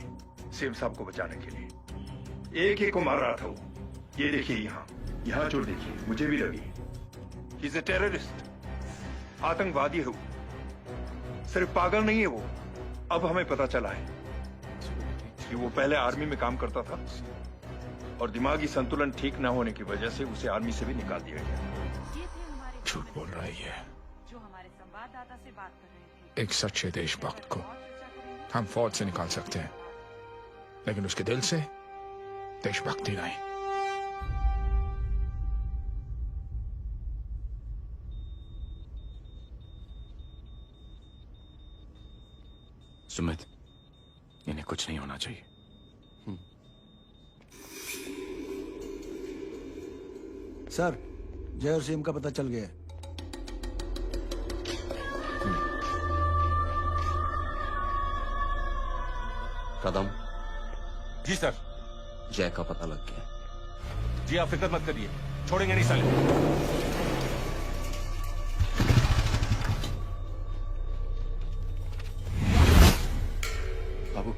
सीएम साहब को बचाने के लिए। एक को मार रहा था वो। ये देखिए यहाँ चोट देखिए, मुझे भी लगी। ही इज ए टेररिस्ट, आतंकवादी है वो, सिर्फ पागल नहीं है वो। अब हमें पता चला है कि वो पहले आर्मी में काम करता था और दिमागी संतुलन ठीक न होने की वजह से उसे आर्मी से भी निकाल दिया गया। झूठ बोल रहा है ये। जो हमारे संवाददाता से बात कर रहे थे। एक सच्चे देशभक्त को हम फौज से निकाल सकते हैं, लेकिन उसके दिल से देशभक्ति नहीं। सुमित, इन्हें कुछ नहीं होना चाहिए। सर, जय और सीएम का पता चल गया है। कदम। जी सर। जय का पता लग गया। जी आप फिक्र मत करिए, छोड़ेंगे नहीं साले। बाबू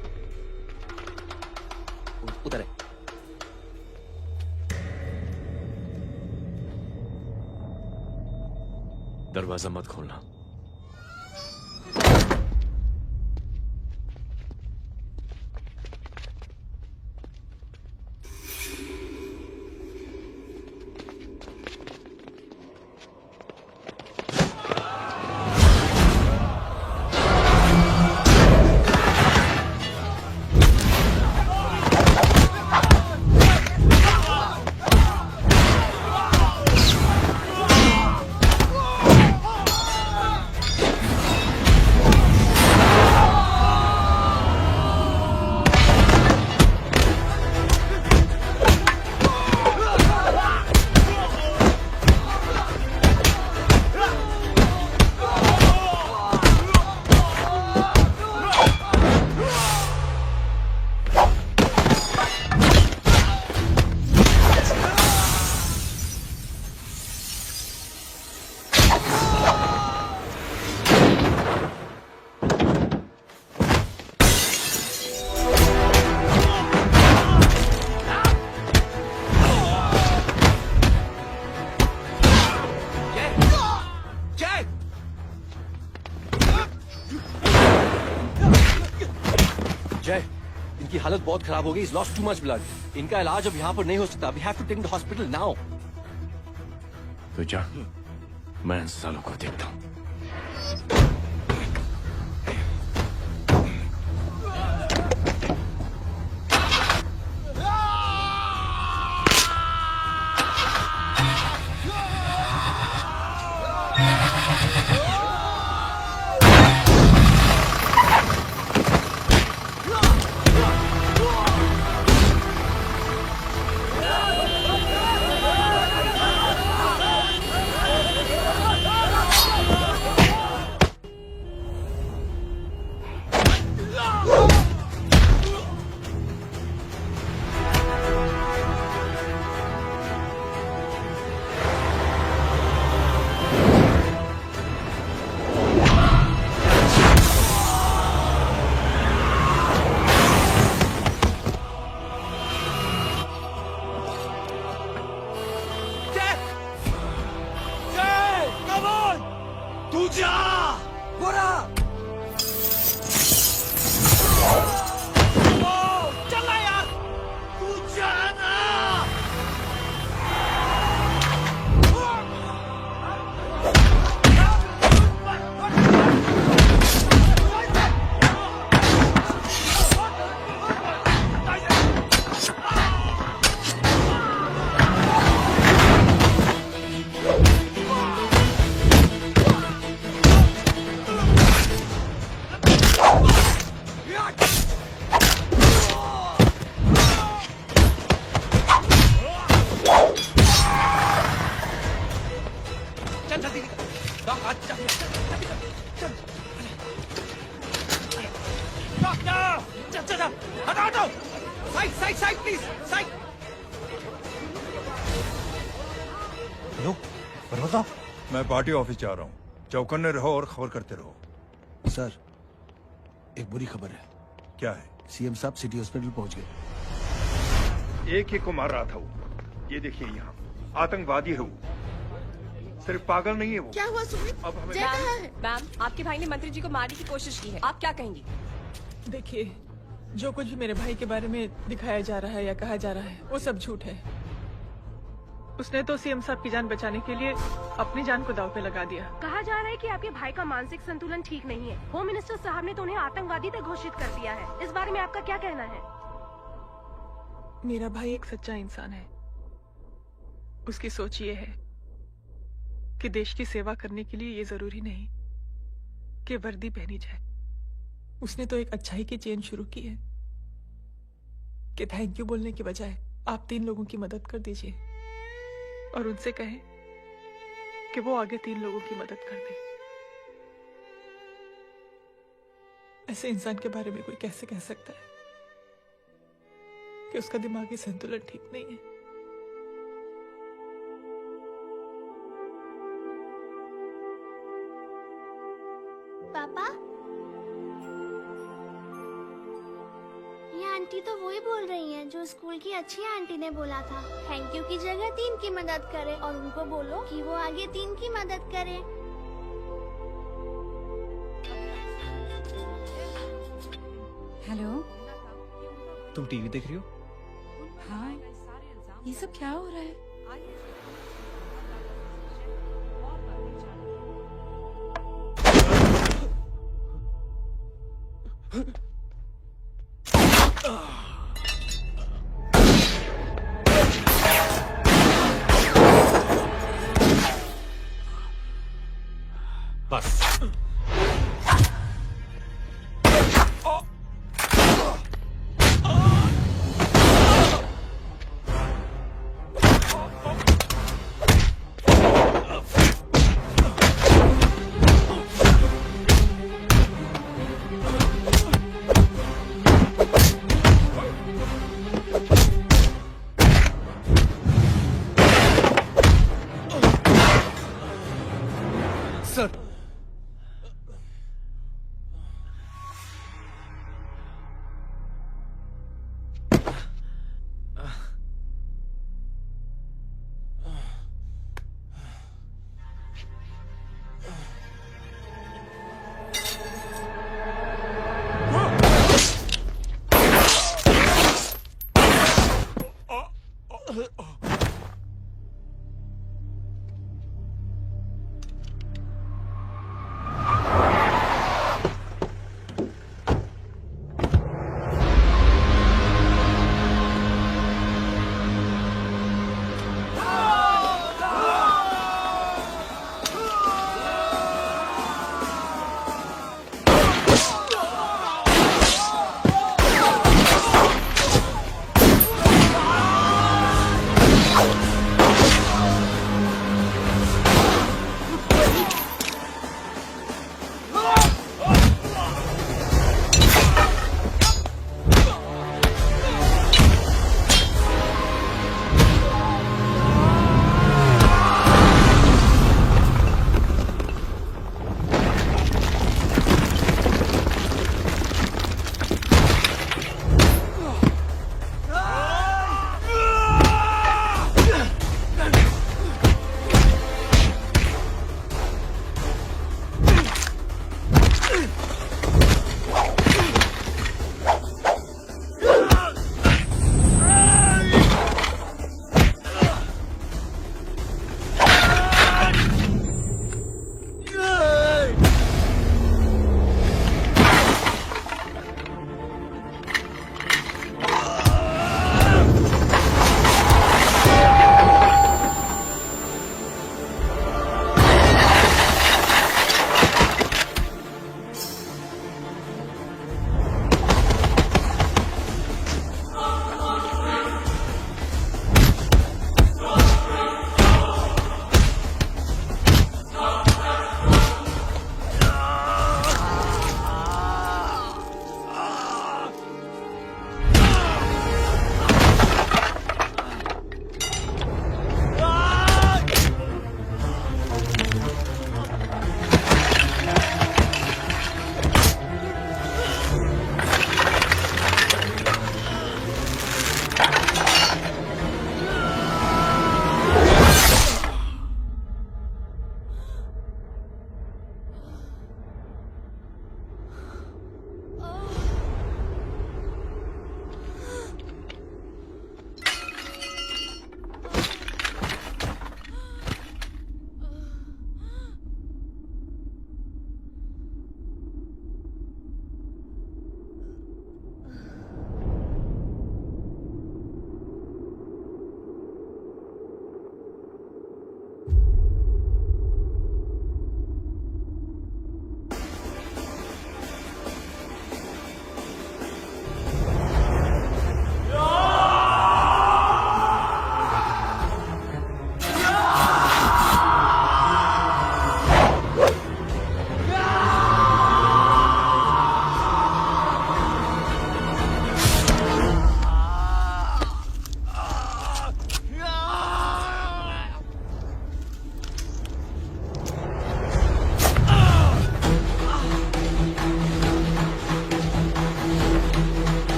उधर है। दरवाजा मत खोलना। इनकी हालत बहुत खराब हो गई। Is lost too much blood. इनका इलाज अब यहाँ पर नहीं हो सकता। We have to take the hospital now. तो जा, मैं इन सालों को देखता हूँ। जल्दी डॉक आज चल डॉक चल चल चल हटो हटो side side side please side hello पर्वता, मैं पार्टी ऑफिस जा रहा हूँ। चौकन्ने रहो और खबर करते रहो। सर, एक बुरी खबर है। क्या है? सीएम साहब सिटी हॉस्पिटल पहुंच गए। एक को मार रहा था वो। ये देखिए यहाँ आतंकवादी है वो। सिर्फ पागल नहीं है वो। क्या हुआ सुमित? अब हमें मैम, आपके भाई ने मंत्री जी को मारने की कोशिश की है, आप क्या कहेंगी? देखिए, जो कुछ भी मेरे भाई के बारे में दिखाया जा रहा है या कहा जा रहा है वो सब झूठ है। उसने तो सीएम साहब की जान बचाने के लिए अपनी जान को दांव पे लगा दिया। कहा जा रहा है कि आपके भाई का मानसिक संतुलन ठीक नहीं है। होम मिनिस्टर साहब ने तो उन्हें आतंकवादी तक घोषित कर दिया है। इस बारे में आपका क्या कहना है? मेरा भाई एक सच्चा इंसान है। उसकी सोच ये है कि देश की सेवा करने के लिए ये जरूरी नहीं कि वर्दी पहनी जाए। उसने तो एक अच्छाई की चेन शुरू की है कि थैंक यू बोलने के बजाय आप 3 लोगों की मदद कर दीजिए और उनसे कहें कि वो आगे 3 लोगों की मदद कर दे। ऐसे इंसान के बारे में कोई कैसे कह सकता है कि उसका दिमागी संतुलन ठीक नहीं है? पापा, ये आंटी तो वही बोल रही हैं जो स्कूल की अच्छी आंटी ने बोला था, थैंक यू की जगह 3 की मदद करे और उनको बोलो कि वो आगे 3 की मदद करे। हेलो, तुम टीवी देख रही हो? हाँ, ये सब क्या हो रहा है? बस सर,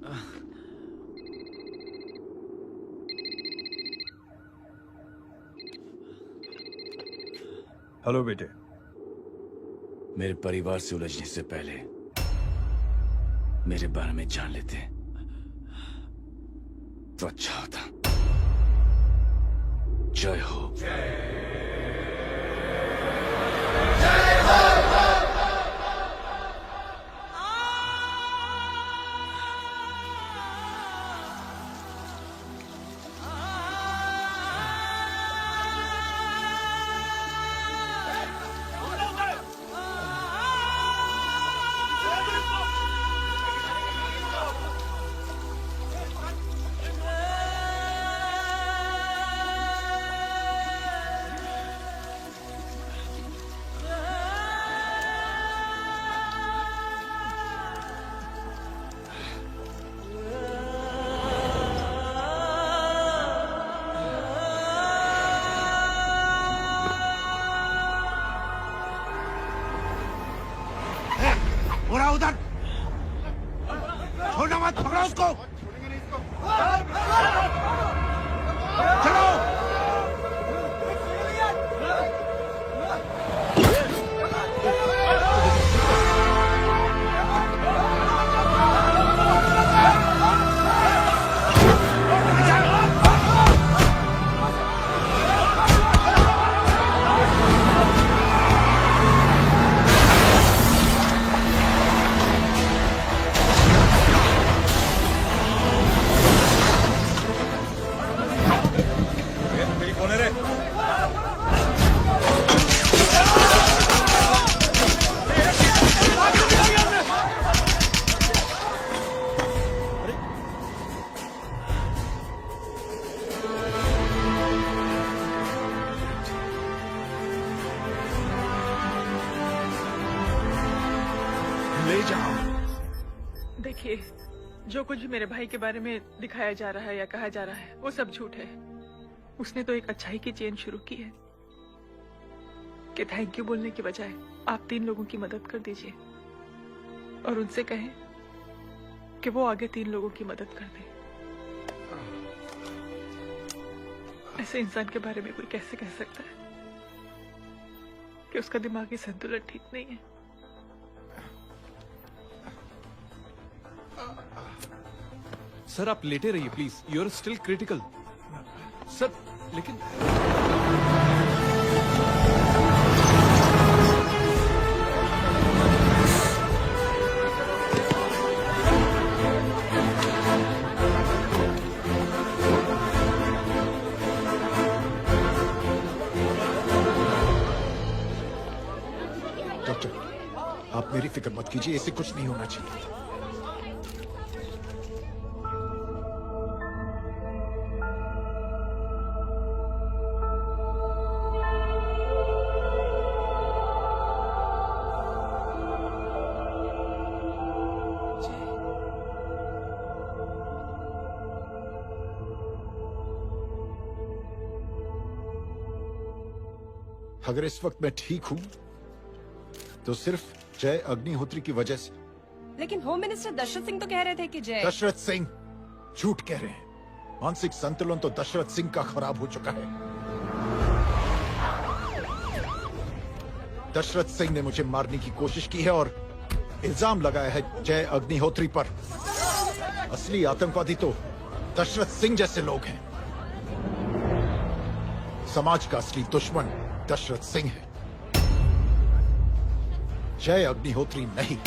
हेलो बेटे। मेरे परिवार से उलझने से पहले मेरे बारे में जान लेते तो अच्छा होता। जय हो। उड़ा उधर, छोड़ना मत, पकड़ो उसको। चलो। ले जाओ। देखिए, जो कुछ भी मेरे भाई के बारे में दिखाया जा रहा है या कहा जा रहा है वो सब झूठ है। उसने तो एक अच्छाई की चेन शुरू की है कि थैंक यू बोलने के बजाय आप 3 लोगों की मदद कर दीजिए और उनसे कहें कि वो आगे 3 लोगों की मदद कर दे। ऐसे इंसान के बारे में कोई कैसे कह सकता है कि उसका दिमागी संतुलन ठीक नहीं है। सर आप लेटे रहिए please, you are still critical. Sir लेकिन डॉक्टर, आप मेरी फिक्र मत कीजिए, इससे कुछ नहीं होना चाहिए। अगर इस वक्त मैं ठीक हूं तो सिर्फ जय अग्निहोत्री की वजह से। लेकिन होम मिनिस्टर दशरथ सिंह तो कह रहे थे कि जय। दशरथ सिंह झूठ कह रहे हैं। मानसिक संतुलन तो दशरथ सिंह का खराब हो चुका है। दशरथ सिंह ने मुझे मारने की कोशिश की है और इल्जाम लगाया है जय अग्निहोत्री पर। असली आतंकवादी तो दशरथ सिंह जैसे लोग हैं। समाज का असली दुश्मन दशरथ सिंह है, जय अग्निहोत्री नहीं।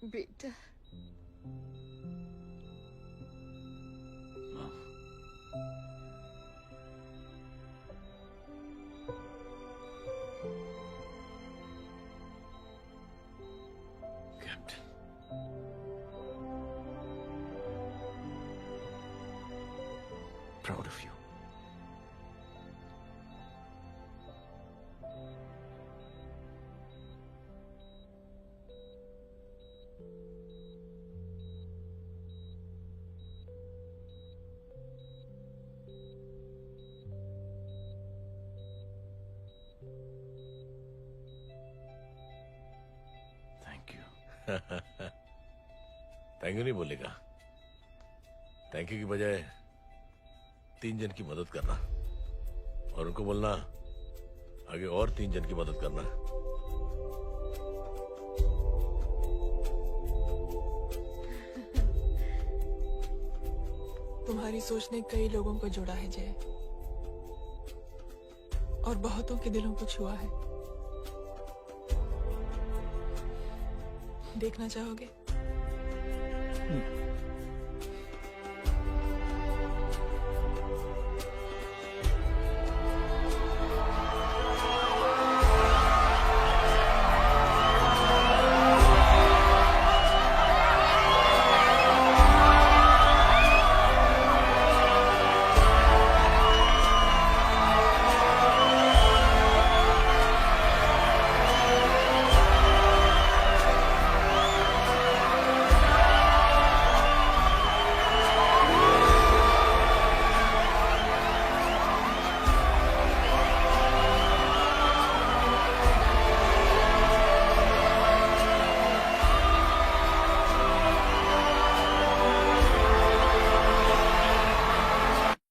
बेटा Proud of you. Thank you. Thank you नहीं बोलेगा। थैंक यू की बजाय 3 जन की मदद करना और उनको बोलना आगे और 3 जन की मदद करना। तुम्हारी सोच ने कई लोगों को जोड़ा है जय, और बहुतों के दिलों को छुआ है। देखना चाहोगे?